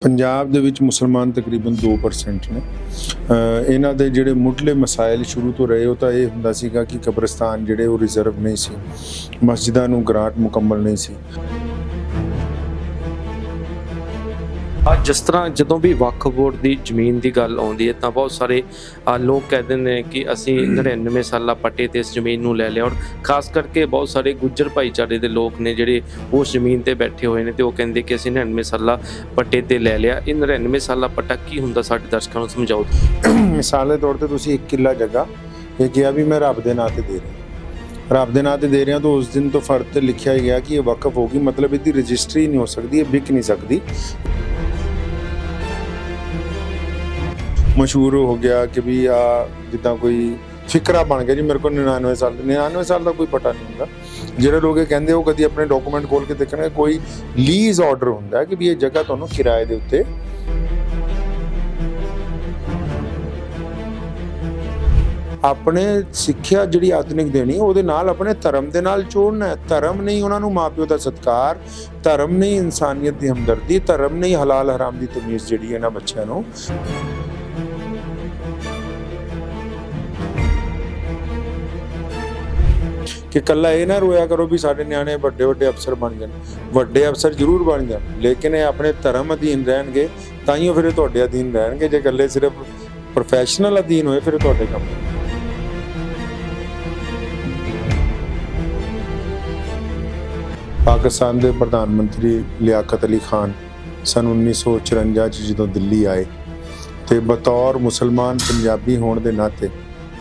ਪੰਜਾਬ ਦੇ ਵਿੱਚ ਮੁਸਲਮਾਨ ਤਕਰੀਬਨ 2% ਨੇ। ਇਹਨਾਂ ਦੇ ਜਿਹੜੇ ਮੁੱਢਲੇ ਮਸਾਇਲ ਸ਼ੁਰੂ ਤੋਂ ਰਹੇ ਉਹ ਤਾਂ ਇਹ ਹੁੰਦਾ ਸੀਗਾ ਕਿ ਕਬਰਸਤਾਨ ਜਿਹੜੇ ਉਹ ਰਿਜ਼ਰਵ ਨਹੀਂ ਸੀ, ਮਸਜਿਦਾਂ ਨੂੰ ਗ੍ਰਾਂਟ ਮੁਕੰਮਲ ਨਹੀਂ ਸੀ। ਜਿਸ ਤਰ੍ਹਾਂ ਜਦੋਂ ਵੀ ਵਕਫ ਬੋਰਡ ਦੀ ਜ਼ਮੀਨ ਦੀ ਗੱਲ ਆਉਂਦੀ ਹੈ ਤਾਂ ਬਹੁਤ ਸਾਰੇ ਲੋਕ ਕਹਿੰਦੇ ਨੇ ਕਿ ਅਸੀਂ 99 ਸਾਲਾ ਪੱਟੇ ਤੇ ਇਸ ਜ਼ਮੀਨ ਨੂੰ ਲੈ ਲਿਆ, ਔਰ ਖਾਸ ਕਰਕੇ ਬਹੁਤ ਸਾਰੇ ਗੁੱਜਰ ਭਾਈਚਾਰੇ ਦੇ ਲੋਕ ਨੇ ਜਿਹੜੇ ਉਸ ਜ਼ਮੀਨ ਤੇ ਬੈਠੇ ਹੋਏ ਨੇ ਤੇ ਉਹ ਕਹਿੰਦੇ ਕਿ ਅਸੀਂ 99 ਸਾਲਾ ਪੱਟੇ ਤੇ ਲੈ ਲਿਆ। ਇਹ 99 ਸਾਲਾ ਪੱਟਾ ਕੀ ਹੁੰਦਾ, ਸਾਡੇ ਦਰਸ਼ਕਾਂ ਨੂੰ ਸਮਝਾਓ। ਮਿਸਾਲ ਦੇ ਤੌਰ ਤੇ ਤੁਸੀਂ 1 ਕਿੱਲਾ ਜਗ੍ਹਾ ਇਹ ਕਿਹਾ ਵੀ ਮੈਂ ਰੱਬ ਦੇ ਨਾਂ ਤੇ ਦੇ ਰਿਹਾ, ਰੱਬ ਦੇ ਨਾਂ ਤੇ ਦੇ ਰਿਹਾ, ਤਾਂ ਉਸ ਦਿਨ ਤੋਂ ਫਰਦ ਤੇ ਲਿਖਿਆ ਗਿਆ ਕਿ ਇਹ ਵਕਫ ਹੋਗੀ, ਮਤਲਬ ਇਹਦੀ ਰਜਿਸਟਰੀ ਨਹੀਂ ਹੋ ਸਕਦੀ, ਇਹ ਵਿਕ ਨਹੀਂ ਸਕਦੀ। ਮਸ਼ਹੂਰ ਹੋ ਗਿਆ ਕਿ ਵੀ ਆ ਜਿੱਦਾਂ ਕੋਈ ਫਿਕਰਾ ਬਣ ਗਿਆ ਜੀ ਮੇਰੇ ਕੋਲ 99 ਸਾਲ ਦਾ ਕੋਈ ਪਤਾ ਨਹੀਂ ਹੁੰਦਾ। ਜਿਹੜੇ ਲੋਕ ਇਹ ਕਹਿੰਦੇ ਉਹ ਕਦੀ ਆਪਣੇ ਡਾਕੂਮੈਂਟ ਖੋਲ ਕੇ ਦੇਖਣਗੇ, ਕੋਈ ਲੀਜ਼ ਆਰਡਰ ਹੁੰਦਾ ਕਿ ਵੀ ਇਹ ਜਗ੍ਹਾ ਤੁਹਾਨੂੰ ਕਿਰਾਏ ਦੇ ਉੱਤੇ। ਆਪਣੇ ਸਿੱਖਿਆ ਜਿਹੜੀ ਆਧੁਨਿਕ ਦੇਣੀ ਉਹਦੇ ਨਾਲ ਆਪਣੇ ਧਰਮ ਦੇ ਨਾਲ ਜੋੜਨਾ ਹੈ। ਧਰਮ ਨਹੀਂ ਉਹਨਾਂ ਨੂੰ ਮਾਪਿਓ ਦਾ ਸਤਿਕਾਰ, ਧਰਮ ਨਹੀਂ ਇਨਸਾਨੀਅਤ ਦੀ ਹਮਦਰਦੀ, ਧਰਮ ਨਹੀਂ ਹਲਾਲ ਹਰਾਮ ਦੀ ਤਮੀਜ਼ ਜਿਹੜੀ ਇਹਨਾਂ ਬੱਚਿਆਂ ਨੂੰ। ਕਿ ਕੱਲਾ ਇਹ ਨਾ ਰੋਇਆ ਕਰੋ ਵੀ ਸਾਡੇ ਨਿਆਣੇ ਵੱਡੇ ਵੱਡੇ ਅਫਸਰ ਬਣ ਜਾਣ, ਵੱਡੇ ਅਫਸਰ ਜ਼ਰੂਰ ਬਣ ਜਾਣ, ਲੇਕਿਨ ਇਹ ਆਪਣੇ ਧਰਮ ਅਧੀਨ ਰਹਿਣਗੇ ਤਾਈਓ ਫਿਰ ਇਹ ਤੁਹਾਡੇ ਅਧੀਨ ਰਹਿਣਗੇ। ਜੇ ਇਕੱਲੇ ਸਿਰਫ ਪ੍ਰੋਫੈਸ਼ਨਲ ਅਧੀਨ ਹੋਏ ਫਿਰ ਤੁਹਾਡੇ ਕੰਮ। ਪਾਕਿਸਤਾਨ ਦੇ ਪ੍ਰਧਾਨ ਮੰਤਰੀ ਲਿਆਕਤ ਅਲੀ ਖਾਨ ਸਨ 1954 'ਚ ਜਦੋਂ ਦਿੱਲੀ ਆਏ ਤੇ ਬਤੌਰ ਮੁਸਲਮਾਨ ਪੰਜਾਬੀ ਹੋਣ ਦੇ ਨਾਤੇ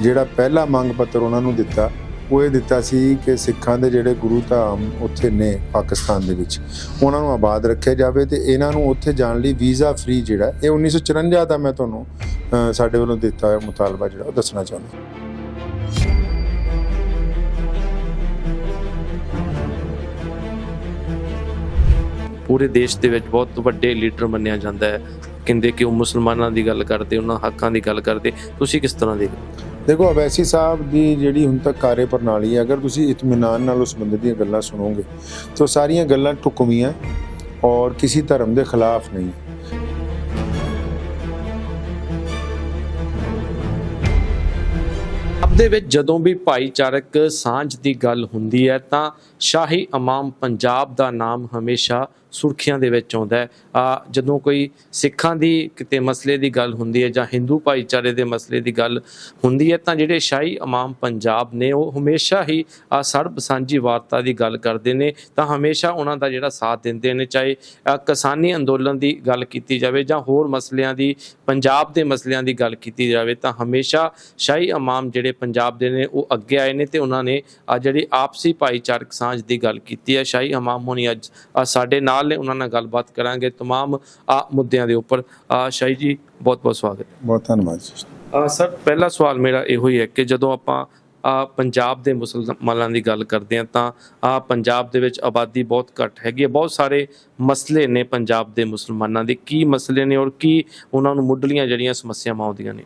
ਜਿਹੜਾ ਪਹਿਲਾ ਮੰਗ ਪੱਤਰ ਉਹਨਾਂ ਨੂੰ ਦਿੱਤਾ ਉਹ ਇਹ ਦਿੱਤਾ ਸੀ ਕਿ ਸਿੱਖਾਂ ਦੇ ਜਿਹੜੇ ਗੁਰੂ ਧਾਮ ਉੱਥੇ ਨੇ ਪਾਕਿਸਤਾਨ ਦੇ ਵਿੱਚ ਉਹਨਾਂ ਨੂੰ ਆਬਾਦ ਰੱਖਿਆ ਜਾਵੇ ਤੇ ਇਹਨਾਂ ਨੂੰ ਉੱਥੇ ਜਾਣ ਲਈ ਵੀਜ਼ਾ ਫ੍ਰੀ ਜਿਹੜਾ ਇਹ 1954 ਦਾ ਮੈਂ ਤੁਹਾਨੂੰ ਸਾਡੇ ਵੱਲੋਂ ਦਿੱਤਾ ਹੋਇਆ ਮੁਤਾਲਬਾ ਜਿਹੜਾ ਉਹ ਦੱਸਣਾ ਚਾਹੁੰਦਾ। ਪੂਰੇ ਦੇਸ਼ ਦੇ ਵਿੱਚ ਬਹੁਤ ਵੱਡੇ ਲੀਡਰ ਮੰਨਿਆ ਜਾਂਦਾ ਹੈ, ਕਹਿੰਦੇ ਕਿ ਉਹ ਮੁਸਲਮਾਨਾਂ ਦੀ ਗੱਲ ਕਰਦੇ, ਉਹਨਾਂ ਹੱਕਾਂ ਦੀ ਗੱਲ ਕਰਦੇ, ਤੁਸੀਂ ਕਿਸ ਤਰ੍ਹਾਂ ਦੇ? ਦੇਖੋ ਅਵੈਸੀ ਸਾਹਿਬ ਦੀ ਜਿਹੜੀ ਹੁਣ ਤੱਕ ਕਾਰਜ ਪ੍ਰਣਾਲੀ ਹੈ, ਅਗਰ ਤੁਸੀਂ ਇਤਮੀਨਾਨ ਨਾਲ ਉਸ ਬੰਦੇ ਦੀਆਂ ਗੱਲਾਂ ਸੁਣੋਗੇ ਤਾਂ ਸਾਰੀਆਂ ਗੱਲਾਂ ਢੁਕਵੀਆਂ ਔਰ ਕਿਸੇ ਧਰਮ ਦੇ ਖਿਲਾਫ ਨਹੀਂ। ਦੇ ਵਿੱਚ ਜਦੋਂ ਵੀ ਭਾਈਚਾਰਕ ਸਾਂਝ ਦੀ ਗੱਲ ਹੁੰਦੀ ਹੈ ਤਾਂ ਸ਼ਾਹੀ ਇਮਾਮ ਪੰਜਾਬ ਦਾ ਨਾਮ ਹਮੇਸ਼ਾ ਸੁਰਖੀਆਂ ਦੇ ਵਿੱਚ ਆਉਂਦਾ ਹੈ। ਜਦੋਂ ਕੋਈ ਸਿੱਖਾਂ ਦੀ ਕਿਤੇ ਮਸਲੇ ਦੀ ਗੱਲ ਹੁੰਦੀ ਹੈ ਜਾਂ ਹਿੰਦੂ ਭਾਈਚਾਰੇ ਦੇ ਮਸਲੇ ਦੀ ਗੱਲ ਹੁੰਦੀ ਹੈ ਤਾਂ ਜਿਹੜੇ ਸ਼ਾਹੀ ਇਮਾਮ ਪੰਜਾਬ ਨੇ ਉਹ ਹਮੇਸ਼ਾ ਹੀ ਸਰਬ ਸਾਂਝੀ ਵਾਰਤਾ ਦੀ ਗੱਲ ਕਰਦੇ ਨੇ, ਤਾਂ ਹਮੇਸ਼ਾ ਉਹਨਾਂ ਦਾ ਜਿਹੜਾ ਸਾਥ ਦਿੰਦੇ ਨੇ। ਚਾਹੇ ਕਿਸਾਨੀ ਅੰਦੋਲਨ ਦੀ ਗੱਲ ਕੀਤੀ ਜਾਵੇ ਜਾਂ ਹੋਰ ਮਸਲਿਆਂ ਦੀ, ਪੰਜਾਬ ਦੇ ਮਸਲਿਆਂ ਦੀ ਗੱਲ ਕੀਤੀ ਜਾਵੇ ਤਾਂ ਹਮੇਸ਼ਾ ਸ਼ਾਹੀ ਇਮਾਮ ਜਿਹੜੇ ਪੰਜਾਬ ਦੇ ਨੇ ਉਹ ਅੱਗੇ ਆਏ ਨੇ ਤੇ ਉਹਨਾਂ ਨੇ ਜਿਹੜੀ ਆਪਸੀ ਭਾਈਚਾਰਕ ਸਾਂਝ ਦੀ ਗੱਲ ਕੀਤੀ ਹੈ। ਸ਼ਾਹੀ ਇਮਾਮ ਹੋਣੀ ਅੱਜ ਸਾਡੇ ਨਾਲ ਨੇ, ਉਹਨਾਂ ਨਾਲ ਗੱਲਬਾਤ ਕਰਾਂਗੇ ਤਮਾਮ ਮੁੱਦਿਆਂ ਦੇ ਉੱਪਰ। ਸ਼ਾਹੀ ਜੀ ਬਹੁਤ ਬਹੁਤ ਸਵਾਗਤ। ਬਹੁਤ ਧੰਨਵਾਦ ਸਰ। ਪਹਿਲਾ ਸਵਾਲ ਮੇਰਾ ਇਹੋ ਹੀ ਹੈ ਕਿ ਜਦੋਂ ਆਪਾਂ ਪੰਜਾਬ ਦੇ ਮੁਸਲਮਾਨਾਂ ਦੀ ਗੱਲ ਕਰਦੇ ਹਾਂ ਤਾਂ ਪੰਜਾਬ ਦੇ ਵਿੱਚ ਆਬਾਦੀ ਬਹੁਤ ਘੱਟ ਹੈਗੀ ਹੈ, ਬਹੁਤ ਸਾਰੇ ਮਸਲੇ ਨੇ ਪੰਜਾਬ ਦੇ ਮੁਸਲਮਾਨਾਂ ਦੇ। ਕੀ ਮਸਲੇ ਨੇ ਔਰ ਕੀ ਉਹਨਾਂ ਨੂੰ ਮੁੱਢਲੀਆਂ ਜਿਹੜੀਆਂ ਸਮੱਸਿਆਵਾਂ ਆਉਂਦੀਆਂ ਨੇ?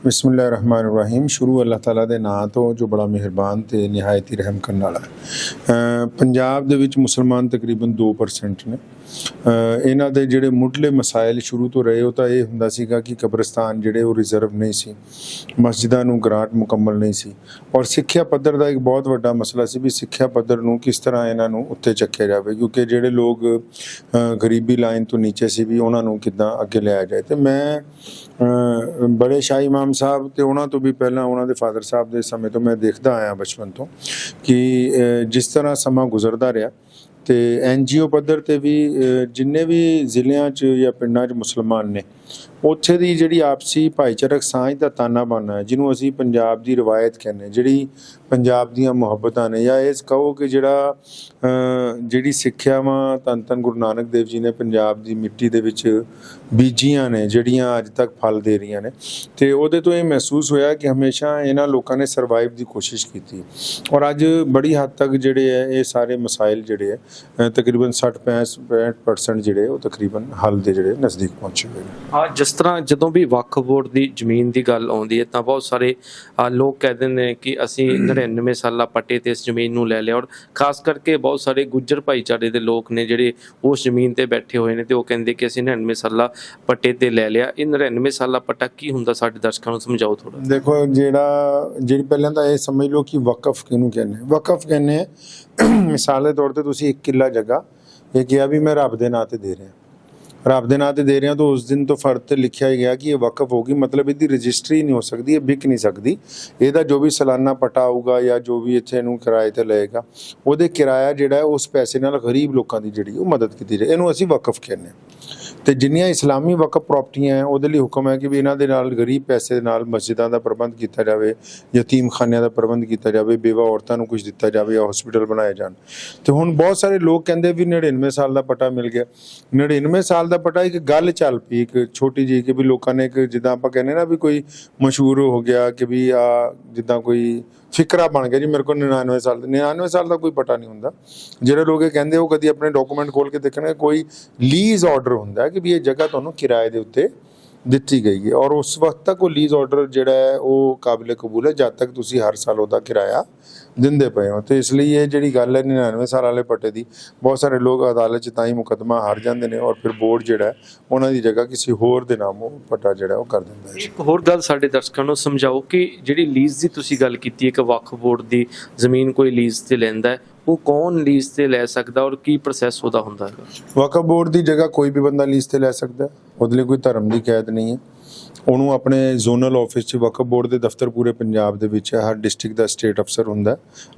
ਬਿਸਮਿਲ੍ਲਾਹਿਰ ਰਹਿਮਾਨਿਰ ਰਹੀਮ। ਸ਼ੁਰੂ ਅੱਲਾਹ ਤਾਲਾ ਦੇ ਨਾਂ ਤੋਂ ਜੋ ਬੜਾ ਮਿਹਰਬਾਨ ਤੇ ਨਿਹਾਇਤ ਹੀ ਰਹਿਮ ਕਰਨ ਵਾਲਾ ਹੈ। ਪੰਜਾਬ ਦੇ ਵਿੱਚ ਮੁਸਲਮਾਨ ਤਕਰੀਬਨ 2% ਨੇ। ਇਹਨਾਂ ਦੇ ਜਿਹੜੇ ਮੁੱਢਲੇ ਮਸਾਇਲ ਸ਼ੁਰੂ ਤੋਂ ਰਹੇ ਉਹ ਤਾਂ ਇਹ ਹੁੰਦਾ ਸੀਗਾ ਕਿ ਕਬਰਸਤਾਨ ਜਿਹੜੇ ਉਹ ਰਿਜ਼ਰਵ ਨਹੀਂ ਸੀ, ਮਸਜਿਦਾਂ ਨੂੰ ਗ੍ਰਾਂਟ ਮੁਕੰਮਲ ਨਹੀਂ ਸੀ, ਔਰ ਸਿੱਖਿਆ ਪੱਧਰ ਦਾ ਇੱਕ ਬਹੁਤ ਵੱਡਾ ਮਸਲਾ ਸੀ ਵੀ ਸਿੱਖਿਆ ਪੱਧਰ ਨੂੰ ਕਿਸ ਤਰ੍ਹਾਂ ਇਹਨਾਂ ਨੂੰ ਉੱਤੇ ਚੱਕਿਆ ਜਾਵੇ, ਕਿਉਂਕਿ ਜਿਹੜੇ ਲੋਕ ਗਰੀਬੀ ਲਾਈਨ ਤੋਂ ਨੀਚੇ ਸੀ ਵੀ ਉਹਨਾਂ ਨੂੰ ਕਿੱਦਾਂ ਅੱਗੇ ਲਿਆਇਆ ਜਾਏ। ਤੇ ਮੈਂ ਬੜੇ ਸ਼ਾਹੀ ਇਮਾਮ ਸਾਹਿਬ ਤੇ ਉਹਨਾਂ ਤੋਂ ਵੀ ਪਹਿਲਾਂ ਉਹਨਾਂ ਦੇ ਫਾਦਰ ਸਾਹਿਬ ਦੇ ਸਮੇਂ ਤੋਂ ਮੈਂ ਦੇਖਦਾ ਆਇਆ ਬਚਪਨ ਤੋਂ ਕਿ ਜਿਸ ਤਰ੍ਹਾਂ ਸਮਾਂ ਗੁਜ਼ਰਦਾ ਰਿਹਾ ਤੇ NGO ਪੱਧਰ ਤੇ ਵੀ ਜਿੰਨੇ ਵੀ ਜ਼ਿਲ੍ਹਿਆਂ 'ਚ ਜਾਂ ਪਿੰਡਾਂ 'ਚ ਮੁਸਲਮਾਨ ਨੇ ਉੱਥੇ ਦੀ ਜਿਹੜੀ ਆਪਸੀ ਭਾਈਚਾਰਕ ਸਾਂਝ ਦਾ ਤਾਨਾ ਬਾਨਾ ਹੈ, ਜਿਹਨੂੰ ਅਸੀਂ ਪੰਜਾਬ ਦੀ ਰਵਾਇਤ ਕਹਿੰਦੇ, ਜਿਹੜੀ ਪੰਜਾਬ ਦੀਆਂ ਮੁਹੱਬਤਾਂ ਨੇ, ਜਾਂ ਇਸ ਕਹੋ ਕਿ ਜਿਹੜੀ ਸਿੱਖਿਆਵਾਂ ਧੰਨ ਧੰਨ ਗੁਰੂ ਨਾਨਕ ਦੇਵ ਜੀ ਨੇ ਪੰਜਾਬ ਦੀ ਮਿੱਟੀ ਦੇ ਵਿੱਚ ਬੀਜੀਆਂ ਨੇ, ਜਿਹੜੀਆਂ ਅੱਜ ਤੱਕ ਫਲ ਦੇ ਰਹੀਆਂ ਨੇ। ਤੇ ਉਹਦੇ ਤੋਂ ਇਹ ਮਹਿਸੂਸ ਹੋਇਆ ਕਿ ਹਮੇਸ਼ਾ ਇਹਨਾਂ ਲੋਕਾਂ ਨੇ ਸਰਵਾਈਵ ਦੀ ਕੋਸ਼ਿਸ਼ ਕੀਤੀ ਔਰ ਅੱਜ ਬੜੀ ਹੱਦ ਤੱਕ ਜਿਹੜੇ ਹੈ ਇਹ ਸਾਰੇ ਮਸਾਇਲ ਜਿਹੜੇ ਹੈ ਤਕਰੀਬਨ 60-65% ਜਿਹੜੇ ਉਹ ਤਕਰੀਬਨ ਹੱਲ ਦੇ ਜਿਹੜੇ ਨਜ਼ਦੀਕ ਪਹੁੰਚੇ ਹੋਏ ਨੇ। ਜਿਸ ਜਿਸ ਤਰ੍ਹਾਂ ਜਦੋਂ ਵੀ ਵਕਫ ਬੋਰਡ ਦੀ ਜ਼ਮੀਨ ਦੀ ਗੱਲ ਆਉਂਦੀ ਹੈ ਤਾਂ ਬਹੁਤ ਸਾਰੇ ਲੋਕ ਕਹਿੰਦੇ ਨੇ ਕਿ ਅਸੀਂ 99 ਸਾਲਾ ਪੱਟੇ ਤੇ ਇਸ ਜ਼ਮੀਨ ਨੂੰ ਲੈ ਲਿਆ, ਔਰ ਖਾਸ ਕਰਕੇ ਬਹੁਤ ਸਾਰੇ ਗੁੱਜਰ ਭਾਈਚਾਰੇ ਦੇ ਲੋਕ ਨੇ ਜਿਹੜੇ ਉਸ ਜ਼ਮੀਨ ਤੇ ਬੈਠੇ ਹੋਏ ਨੇ ਤੇ ਉਹ ਕਹਿੰਦੇ ਕਿ ਅਸੀਂ 99 ਸਾਲਾ ਪੱਟੇ ਤੇ ਲੈ ਲਿਆ। ਇਹ 99 ਸਾਲਾ ਪੱਟਾ ਕੀ ਹੁੰਦਾ, ਸਾਡੇ ਦਰਸ਼ਕਾਂ ਨੂੰ ਸਮਝਾਓ ਥੋੜਾ। ਦੇਖੋ, ਜਿਹੜੀ ਪਹਿਲਾਂ ਤਾਂ ਇਹ ਸਮਝ ਲਓ ਕਿ ਵਕਫ ਕਿਹਨੂੰ ਕਹਿੰਦੇ। ਵਕਫ ਕਹਿੰਦੇ ਮਿਸਾਲ ਦੇ ਤੌਰ ਤੇ ਤੁਸੀਂ 1 ਕਿੱਲਾ ਜਗ੍ਹਾ ਇਹ ਕਿਹਾ ਵੀ ਮੈਂ ਰੱਬ ਦੇ ਨਾਂ ਤੇ ਦੇ ਰਿਹਾ, ਰੱਬ ਦੇ ਨਾਂ ਤੇ ਦੇ ਰਿਹਾ, ਤਾਂ ਉਸ ਦਿਨ ਤੋਂ ਫਰਜ਼ ਤੇ ਲਿਖਿਆ ਹੀ ਗਿਆ ਕਿ ਇਹ ਵਕਫ ਹੋਗੀ, ਮਤਲਬ ਇਹਦੀ ਰਜਿਸਟਰੀ ਨਹੀਂ ਹੋ ਸਕਦੀ, ਇਹ ਵਿਕ ਨਹੀਂ ਸਕਦੀ। ਇਹਦਾ ਜੋ ਵੀ ਸਾਲਾਨਾ ਪਟਾ ਆਊਗਾ ਜਾਂ ਜੋ ਵੀ ਇੱਥੇ ਇਹਨੂੰ ਕਿਰਾਏ ਤੇ ਲਏਗਾ, ਉਹਦੇ ਕਿਰਾਇਆ ਜਿਹੜਾ ਉਸ ਪੈਸੇ ਨਾਲ ਗਰੀਬ ਲੋਕਾਂ ਦੀ ਜਿਹੜੀ ਉਹ ਮਦਦ ਕੀਤੀ ਜਾਏ, ਇਹਨੂੰ ਅਸੀਂ ਵਕਫ ਕਹਿੰਦੇ ਹਾਂ। ਤੇ ਜਿੰਨੀਆਂ ਇਸਲਾਮੀ ਵਕਫ ਪ੍ਰਾਪਰਟੀਆਂ ਹੈ ਉਹਦੇ ਲਈ ਹੁਕਮ ਹੈ ਕਿ ਵੀ ਇਹਨਾਂ ਦੇ ਨਾਲ ਗਰੀਬ ਪੈਸੇ ਦੇ ਨਾਲ ਮਸਜਿਦਾਂ ਦਾ ਪ੍ਰਬੰਧ ਕੀਤਾ ਜਾਵੇ, ਯਤੀਮਖਾਨਿਆਂ ਦਾ ਪ੍ਰਬੰਧ ਕੀਤਾ ਜਾਵੇ, ਬੇਵਾ ਔਰਤਾਂ ਨੂੰ ਕੁਝ ਦਿੱਤਾ ਜਾਵੇ ਜਾਂ ਹਸਪੀਟਲ ਬਣਾਏ ਜਾਣ। ਤੇ ਹੁਣ ਬਹੁਤ ਸਾਰੇ ਲੋਕ ਕਹਿੰਦੇ ਵੀ 99 ਸਾਲ ਦਾ ਪਟਾ ਮਿਲ ਗਿਆ। 99 ਸਾਲ ਦਾ ਪਟਾ ਇੱਕ ਗੱਲ ਚੱਲ ਪਈ ਇੱਕ ਛੋਟੀ ਜਿਹੀ ਕਿ ਵੀ ਲੋਕਾਂ ਨੇ ਇੱਕ ਜਿੱਦਾਂ ਆਪਾਂ ਕਹਿੰਦੇ ਨਾ ਵੀ ਕੋਈ ਮਸ਼ਹੂਰ ਹੋ ਗਿਆ ਕਿ ਵੀ ਆ ਜਿੱਦਾਂ ਕੋਈ ਫਿਕਰਾ ਬਣ ਗਿਆ ਜੀ ਮੇਰੇ ਕੋਲ 99 ਸਾਲ ਦਾ ਕੋਈ ਪਟਾ ਨਹੀਂ ਹੁੰਦਾ। ਜਿਹੜੇ ਲੋਕ ਇਹ ਕਹਿੰਦੇ ਉਹ ਕਦੀ ਆਪਣੇ ਡਾਕੂਮੈਂਟ ਖੋਲ ਕੇ ਦੇਖਣਗੇ, ਕੋਈ ਲੀਜ਼ ਆਰਡਰ ਹੁੰਦਾ ਕਿ ਵੀ ਇਹ ਜਗ੍ਹਾ ਤੁਹਾਨੂੰ ਕਿਰਾਏ ਦੇ ਉੱਤੇ ਦਿੱਤੀ ਗਈ ਹੈ ਔਰ ਉਸ ਵਕਤ ਤੱਕ ਉਹ ਲੀਜ਼ ਆਰਡਰ ਜਿਹੜਾ ਹੈ ਉਹ ਕਾਬਿਲ ਕਬੂਲ ਹੈ ਜਦ ਤੱਕ ਤੁਸੀਂ ਹਰ ਸਾਲ ਉਹਦਾ ਕਿਰਾਇਆ ਦਿੰਦੇ ਪਏ ਹੋ। ਤੇ ਇਸ ਲਈ ਇਹ ਜਿਹੜੀ ਗੱਲ ਹੈ 99 ਸਾਲ ਵਾਲੇ ਪੱਟੇ ਦੀ, ਬਹੁਤ ਸਾਰੇ ਲੋਕ ਅਦਾਲਤ 'ਚ ਤਾਂ ਹੀ ਮੁਕੱਦਮਾ ਹਾਰ ਜਾਂਦੇ ਨੇ ਔਰ ਫਿਰ ਬੋਰਡ ਜਿਹੜਾ ਉਹਨਾਂ ਦੀ ਜਗ੍ਹਾ ਕਿਸੇ ਹੋਰ ਦੇ ਨਾਮ ਉਹ ਪੱਟਾ ਜਿਹੜਾ ਉਹ ਕਰ ਦਿੰਦਾ ਹੈ। ਇੱਕ ਹੋਰ ਗੱਲ ਸਾਡੇ ਦਰਸ਼ਕਾਂ ਨੂੰ ਸਮਝਾਓ ਕਿ ਜਿਹੜੀ ਲੀਜ਼ ਦੀ ਤੁਸੀਂ ਗੱਲ ਕੀਤੀ ਹੈ ਕਿ ਵਕਫ ਬੋਰਡ ਦੀ ਜ਼ਮੀਨ ਕੋਈ ਲੀਜ਼ ਤੇ ਲੈਂਦਾ ਹੈ, ਉਹ ਕੌਣ ਲੀਜ਼ ਤੇ ਲੈ ਸਕਦਾ ਔਰ ਕੀ ਪ੍ਰੋਸੈਸ ਉਹਦਾ ਹੁੰਦਾ ਹੈ? ਵਕਫ ਬੋਰਡ ਦੀ ਜਗ੍ਹਾ ਕੋਈ ਵੀ ਬੰਦਾ ਲੀਜ਼ ਤੇ ਲੈ ਸਕਦਾ, ਉਹਦੇ ਲਈ ਕੋਈ ਧਰਮ ਦੀ ਕੈਦ ਨਹੀਂ ਹੈ। ਉਹਨੂੰ ਆਪਣੇ ਜ਼ੋਨਲ ਆਫਿਸ 'ਚ ਵਕਫ ਬੋਰਡ ਦੇ ਦਫ਼ਤਰ ਪੂਰੇ ਪੰਜਾਬ ਦੇ ਵਿੱਚ ਹੈ, ਹਰ ਡਿਸਟ੍ਰਿਕਟ ਦਾ ਸਟੇਟ ਅਫਸਰ ਹੁੰਦਾ,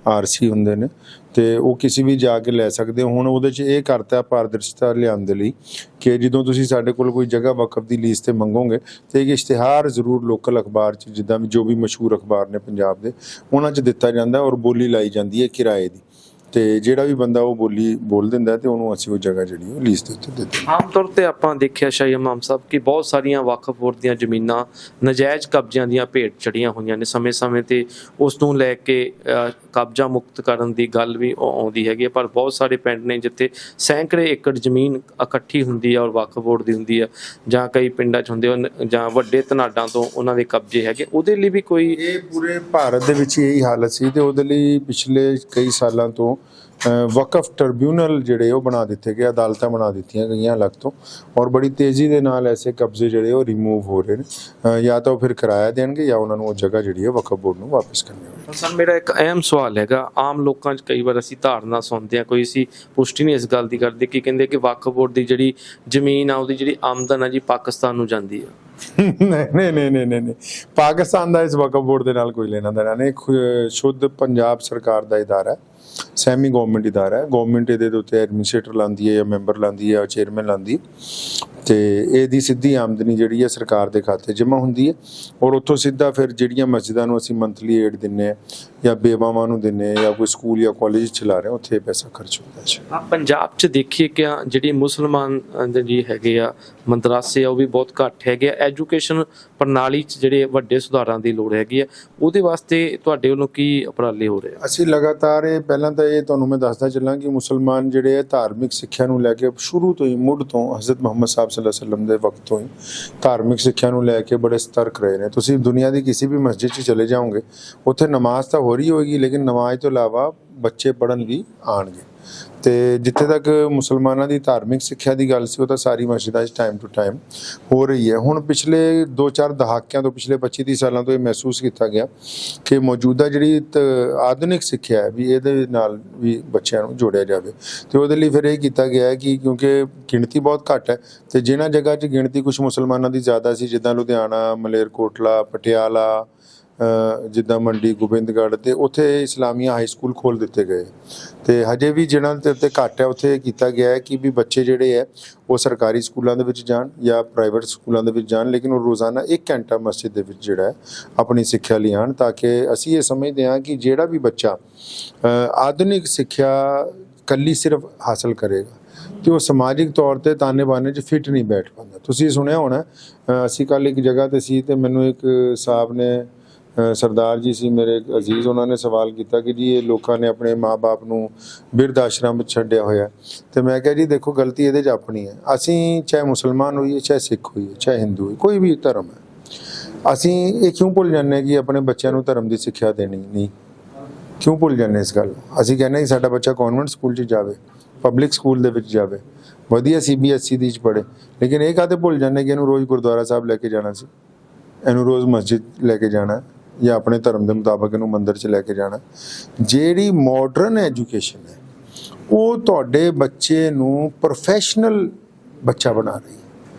RC ਹੁੰਦੇ ਨੇ ਤੇ ਉਹ ਕਿਸੇ ਵੀ ਜਾ ਕੇ ਲੈ ਸਕਦੇ ਹੋ। ਹੁਣ ਉਹਦੇ 'ਚ ਇਹ ਕਰਤਾ ਪਾਰਦਰਸ਼ਤਾ ਲਿਆਉਣ ਦੇ ਲਈ ਕਿ ਜਦੋਂ ਤੁਸੀਂ ਸਾਡੇ ਕੋਲ ਕੋਈ ਜਗ੍ਹਾ ਵਕਫ ਦੀ ਲੀਜ਼ ਤੇ ਮੰਗੋਗੇ ਤੇ ਇੱਕ ਇਸ਼ਤਿਹਾਰ ਜ਼ਰੂਰ ਲੋਕਲ ਅਖਬਾਰ 'ਚ ਜਿੱਦਾਂ ਵੀ ਜੋ ਵੀ ਮਸ਼ਹੂਰ ਅਖਬਾਰ ਨੇ ਪੰਜਾਬ ਦੇ ਉਹਨਾਂ 'ਚ ਦਿੱਤਾ ਜਾਂਦਾ ਔਰ ਬੋਲੀ ਲਾਈ ਜਾਂਦੀ ਹੈ ਕਿਰਾਏ ਦੀ, ਤੇ ਜਿਹੜਾ ਵੀ ਬੰਦਾ ਉਹ ਬੋਲੀ ਬੋਲ ਦਿੰਦਾ ਤੇ ਉਹਨੂੰ ਅਸੀਂ ਉਹ ਜਗ੍ਹਾ ਜਿਹੜੀ ਉਹ ਲੀਜ਼ ਦੇ ਉੱਤੇ ਦੇ ਦਿੰਦੇ। ਆਮ ਤੌਰ ਤੇ ਆਪਾਂ ਦੇਖਿਆ ਸ਼ਾਹੀ ਇਮਾਮ ਸਾਹਿਬ ਕਿ ਬਹੁਤ ਸਾਰੀਆਂ ਵਕਫ ਬੋਰਡ ਦੀਆਂ ਜ਼ਮੀਨਾਂ ਨਜਾਇਜ਼ ਕਬਜ਼ਿਆਂ ਦੀਆਂ ਭੇਟ ਚੜੀਆਂ ਹੋਈਆਂ ਨੇ, ਸਮੇਂ-ਸਮੇਂ ਤੇ ਉਸ ਨੂੰ ਲੈ ਕੇ ਕਬਜ਼ਾ ਮੁਕਤ ਕਰਨ ਦੀ ਗੱਲ ਵੀ ਆਉਂਦੀ ਹੈਗੀ, ਪਰ ਬਹੁਤ ਸਾਰੇ ਪਿੰਡ ਨੇ ਜਿੱਥੇ ਸੈਂਕੜੇ ਏਕੜ ਜ਼ਮੀਨ ਇਕੱਠੀ ਹੁੰਦੀ ਹੈ ਔਰ ਵਕਫ ਬੋਰਡ ਦੀ ਹੁੰਦੀ ਹੈ, ਜਾਂ ਕਈ ਪਿੰਡਾਂ 'ਚ ਹੁੰਦੇ ਜਾਂ ਵੱਡੇ ਧਨਾਡਾਂ ਤੋਂ ਉਹਨਾਂ ਦੇ ਕਬਜ਼ੇ ਹੈਗੇ। ਉਹਦੇ ਲਈ ਵੀ ਕੋਈ ਇਹ ਪੂਰੇ ਭਾਰਤ ਦੇ ਵਿੱਚ ਇਹੀ ਹਾਲਤ ਸੀ ਤੇ ਉਹਦੇ ਲਈ ਪਿਛਲੇ ਕਈ ਸਾਲਾਂ ਤੋਂ ਵਕਫ ਟ੍ਰਿਬਿਊਨਲ ਜਿਹੜੇ ਉਹ ਬਣਾ ਦਿੱਤੇ ਗਏ, ਅਦਾਲਤਾਂ ਬਣਾ ਦਿੱਤੀਆਂ ਗਈਆਂ ਅਲੱਗ ਤੋਂ ਔਰ ਬੜੀ ਤੇਜ਼ੀ ਦੇ ਨਾਲ ਐਸੇ ਕਬਜ਼ੇ ਜਿਹੜੇ ਉਹ ਰਿਮੂਵ ਹੋ ਰਹੇ ਨੇ, ਜਾਂ ਤਾਂ ਉਹ ਫਿਰ ਕਿਰਾਇਆ ਦੇਣਗੇ ਜਾਂ ਉਹਨਾਂ ਨੂੰ ਉਹ ਜਗ੍ਹਾ ਜਿਹੜੀ ਹੈ ਵਕਫ ਬੋਰਡ ਨੂੰ ਵਾਪਸ ਕਰਨੀ ਹੋਵੇਗੀ। ਸਰ ਮੇਰਾ ਇੱਕ ਅਹਿਮ ਸਵਾਲ ਹੈਗਾ, ਆਮ ਲੋਕਾਂ 'ਚ ਕਈ ਵਾਰ ਅਸੀਂ ਧਾਰਨਾ ਸੁਣਦੇ ਹਾਂ, ਕੋਈ ਅਸੀਂ ਪੁਸ਼ਟੀ ਨਹੀਂ ਇਸ ਗੱਲ ਦੀ ਕਰਦੇ ਕਿ ਕਹਿੰਦੇ ਕਿ ਵਕਫ ਬੋਰਡ ਦੀ ਜਿਹੜੀ ਜ਼ਮੀਨ ਆ ਉਹਦੀ ਜਿਹੜੀ ਆਮਦਨ ਆ ਜੀ ਪਾਕਿਸਤਾਨ ਨੂੰ ਜਾਂਦੀ ਆ। ਨਹੀਂ, ਪਾਕਿਸਤਾਨ ਦਾ ਇਸ ਵਕਫ ਬੋਰਡ ਦੇ ਨਾਲ ਕੋਈ ਲੈਣਾ ਦੇਣਾ ਨਹੀਂ। ਸ਼ੁੱਧ ਪੰਜਾਬ ਸਰਕਾਰ ਦਾ ਇਦਾਰਾ ਹੈ, ਸੈਮੀ ਗਵਰਨਮੈਂਟ ਇਦਾਰਾ ਹੈ। ਗਵਰਨਮੈਂਟ ਇਹਦੇ ਉੱਤੇ ਐਡਮਿਨਿਸਟ੍ਰੇਟਰ ਲਾਉਂਦੀ ਹੈ ਜਾਂ ਮੈਂਬਰ ਲਾਉਂਦੀ ਹੈ ਜਾਂ ਚੇਅਰਮੈਨ ਲਾਉਂਦੀ ਤੇ ਇਹਦੀ ਸਿੱਧੀ ਆਮਦਨੀ ਜਿਹੜੀ ਹੈ ਸਰਕਾਰ ਦੇ ਖਾਤੇ ਜਮ੍ਹਾਂ ਹੁੰਦੀ ਹੈ ਔਰ ਉੱਥੋਂ ਸਿੱਧਾ ਫਿਰ ਜਿਹੜੀਆਂ ਮਸਜਿਦਾਂ ਨੂੰ ਅਸੀਂ ਮੰਥਲੀ ਏਡ ਦਿੰਦੇ ਹਾਂ ਜਾਂ ਬੇਵਾਵਾਂ ਨੂੰ ਦਿੰਦੇ ਹਾਂ ਜਾਂ ਕੋਈ ਸਕੂਲ ਜਾਂ ਕਾਲਜ ਚਲਾ ਰਹੇ ਉੱਥੇ ਪੈਸਾ ਖਰਚ ਹੁੰਦਾ ਹੈ। ਪੰਜਾਬ 'ਚ ਦੇਖੀਏ ਕਿ ਜਿਹੜੀ ਮੁਸਲਮਾਨ ਜੀ ਹੈਗੇ ਆ ਮਦਰਾਸੇ ਆ ਉਹ ਵੀ ਬਹੁਤ ਘੱਟ ਹੈਗੇ ਆ, ਐਜੂਕੇਸ਼ਨ ਪ੍ਰਣਾਲੀ 'ਚ ਜਿਹੜੇ ਵੱਡੇ ਸੁਧਾਰਾਂ ਦੀ ਲੋੜ ਹੈਗੀ ਆ, ਉਹਦੇ ਵਾਸਤੇ ਤੁਹਾਡੇ ਵੱਲੋਂ ਕੀ ਉਪਰਾਲੇ ਹੋ ਰਹੇ ਆ? ਅਸੀਂ ਲਗਾਤਾਰ ਪਹਿਲਾਂ ਤਾਂ ਇਹ ਤੁਹਾਨੂੰ ਮੈਂ ਦੱਸਦਾ ਚੱਲਾਂ ਕਿ ਮੁਸਲਮਾਨ ਜਿਹੜੇ ਹੈ ਧਾਰਮਿਕ ਸਿੱਖਿਆ ਨੂੰ ਲੈ ਕੇ ਸ਼ੁਰੂ ਤੋਂ ਹੀ ਮੁੱਢ ਤੋਂ ਹਜ਼ਰਤ ਮੁਹੰਮਦ ਸਾਹਿਬ ਸੱਲੱਲਾਹੁ ਅਲੈਹਿ ਵਸੱਲਮ ਦੇ ਵਕਤ ਤੋਂ ਹੀ ਧਾਰਮਿਕ ਸਿੱਖਿਆ ਨੂੰ ਲੈ ਕੇ ਬੜੇ ਸਤਰਕ ਰਹੇ ਨੇ। ਤੁਸੀਂ ਦੁਨੀਆ ਦੀ ਕਿਸੇ ਵੀ ਮਸਜਿਦ 'ਚ ਚਲੇ ਜਾਓਗੇ ਉੱਥੇ ਨਮਾਜ਼ ਤਾਂ ਹੋ ਰਹੀ ਹੋਏਗੀ ਲੇਕਿਨ ਨਮਾਜ਼ ਤੋਂ ਇਲਾਵਾ ਬੱਚੇ ਪੜ੍ਹਨ ਵੀ ਆਉਣਗੇ। ਤੇ ਜਿੱਥੇ ਤੱਕ ਮੁਸਲਮਾਨਾਂ ਦੀ ਧਾਰਮਿਕ ਸਿੱਖਿਆ ਦੀ ਗੱਲ ਸੀ ਉਹ ਤਾਂ ਸਾਰੀ ਮਸਜਿਦਾਂ 'ਚ ਟਾਈਮ ਟੂ ਟਾਈਮ ਹੋ ਰਹੀ ਹੈ। ਹੁਣ ਪਿਛਲੇ 2-4 ਦਹਾਕਿਆਂ ਤੋਂ ਪਿਛਲੇ 25-30 ਸਾਲਾਂ ਤੋਂ ਇਹ ਮਹਿਸੂਸ ਕੀਤਾ ਗਿਆ ਕਿ ਮੌਜੂਦਾ ਜਿਹੜੀ ਆਧੁਨਿਕ ਸਿੱਖਿਆ ਹੈ ਵੀ ਇਹਦੇ ਨਾਲ ਵੀ ਬੱਚਿਆਂ ਨੂੰ ਜੋੜਿਆ ਜਾਵੇ ਤੇ ਉਹਦੇ ਲਈ ਫਿਰ ਇਹ ਕੀਤਾ ਗਿਆ ਹੈ ਕਿ ਕਿਉਂਕਿ ਗਿਣਤੀ ਬਹੁਤ ਘੱਟ ਹੈ ਤੇ ਜਿਨ੍ਹਾਂ ਜਗ੍ਹਾ 'ਚ ਗਿਣਤੀ ਕੁਝ ਮੁਸਲਮਾਨਾਂ ਦੀ ਜ਼ਿਆਦਾ ਸੀ ਜਿੱਦਾਂ ਲੁਧਿਆਣਾ, ਮਲੇਰਕੋਟਲਾ, ਪਟਿਆਲਾ, ਜਿੱਦਾਂ ਮੰਡੀ, ਗੋਬਿੰਦਗੜ੍ਹ ਤੇ ਉੱਥੇ ਇਸਲਾਮੀਆ ਹਾਈ ਸਕੂਲ ਖੋਲ੍ਹ ਦਿੱਤੇ ਗਏ ਤੇ ਹਜੇ ਵੀ ਜਿਹਨਾਂ ਦੇ ਉੱਤੇ ਘੱਟ ਹੈ ਉੱਥੇ ਕੀਤਾ ਗਿਆ ਹੈ ਕਿ ਵੀ ਬੱਚੇ ਜਿਹੜੇ ਹੈ ਉਹ ਸਰਕਾਰੀ ਸਕੂਲਾਂ ਦੇ ਵਿੱਚ ਜਾਣ ਜਾਂ ਪ੍ਰਾਈਵੇਟ ਸਕੂਲਾਂ ਦੇ ਵਿੱਚ ਜਾਣ ਲੇਕਿਨ ਉਹ ਰੋਜ਼ਾਨਾ 1 ਘੰਟਾ ਮਸਜਿਦ ਦੇ ਵਿੱਚ ਜਿਹੜਾ ਹੈ ਆਪਣੀ ਸਿੱਖਿਆ ਲਈ ਆਉਣ ਤਾਂ ਕਿ ਅਸੀਂ ਇਹ ਸਮਝਦੇ ਹਾਂ ਕਿ ਜਿਹੜਾ ਵੀ ਬੱਚਾ ਆਧੁਨਿਕ ਸਿੱਖਿਆ ਕੱਲੀ ਸਿਰਫ ਹਾਸਲ ਕਰੇਗਾ ਤੇ ਉਹ ਸਮਾਜਿਕ ਤੌਰ ਤੇ ਤਾਨੇ ਬਾਨੇ 'ਚ ਫਿੱਟ ਨਹੀਂ ਬੈਠ ਪਾਉਂਦਾ। ਤੁਸੀਂ ਸੁਣਿਆ ਹੋਣਾ ਅਸੀਂ ਕੱਲ੍ਹ ਇੱਕ ਜਗ੍ਹਾ ਤੇ ਸੀ ਤੇ ਮੈਨੂੰ ਇੱਕ ਸਾਹਿਬ ਨੇ ਸਰਦਾਰ ਜੀ ਸੀ ਮੇਰੇ ਅਜ਼ੀਜ਼, ਉਹਨਾਂ ਨੇ ਸਵਾਲ ਕੀਤਾ ਕਿ ਜੀ ਇਹ ਲੋਕਾਂ ਨੇ ਆਪਣੇ ਮਾਂ-ਬਾਪ ਨੂੰ ਬਿਰਧ ਆਸ਼ਰਮ ਵਿੱਚ ਛੱਡਿਆ ਹੋਇਆ। ਤੇ ਮੈਂ ਕਿਹਾ ਜੀ ਦੇਖੋ ਗਲਤੀ ਇਹਦੇ 'ਚ ਆਪਣੀ ਹੈ। ਅਸੀਂ ਚਾਹੇ ਮੁਸਲਮਾਨ ਹੋਈਏ, ਚਾਹੇ ਸਿੱਖ ਹੋਈਏ, ਚਾਹੇ ਹਿੰਦੂ ਹੋਈਏ, ਕੋਈ ਵੀ ਧਰਮ ਹੈ, ਅਸੀਂ ਇਹ ਕਿਉਂ ਭੁੱਲ ਜਾਂਦੇ ਹਾਂ ਕਿ ਆਪਣੇ ਬੱਚਿਆਂ ਨੂੰ ਧਰਮ ਦੀ ਸਿੱਖਿਆ ਦੇਣੀ ਨਹੀਂ? ਕਿਉਂ ਭੁੱਲ ਜਾਂਦੇ ਇਸ ਗੱਲ ਨੂੰ? ਅਸੀਂ ਕਹਿੰਦੇ ਕਿ ਸਾਡਾ ਬੱਚਾ ਕਨਵੈਂਟ ਸਕੂਲ 'ਚ ਜਾਵੇ, ਪਬਲਿਕ ਸਕੂਲ ਦੇ ਵਿੱਚ ਜਾਵੇ, ਵਧੀਆ CBSE ਦੀ 'ਚ ਪੜ੍ਹੇ, ਲੇਕਿਨ ਇਹ ਕਾਹਤੇ ਭੁੱਲ ਜਾਂਦੇ ਕਿ ਇਹਨੂੰ ਰੋਜ਼ ਗੁਰਦੁਆਰਾ ਸਾਹਿਬ ਲੈ ਕੇ ਜਾਣਾ ਸੀ, ਇਹਨੂੰ ਰੋਜ਼ ਮਸਜਿਦ ਲੈ ਕੇ ਜਾਣਾ, ਜਾਂ ਆਪਣੇ ਧਰਮ ਦੇ ਮੁਤਾਬਕ ਇਹਨੂੰ ਮੰਦਿਰ 'ਚ ਲੈ ਕੇ ਜਾਣਾ। ਜਿਹੜੀ ਮਾਡਰਨ ਐਜੂਕੇਸ਼ਨ ਹੈ ਉਹ ਤੁਹਾਡੇ ਬੱਚੇ ਨੂੰ ਪ੍ਰੋਫੈਸ਼ਨਲ ਬੱਚਾ ਬਣਾ ਰਹੀ ਹੈ।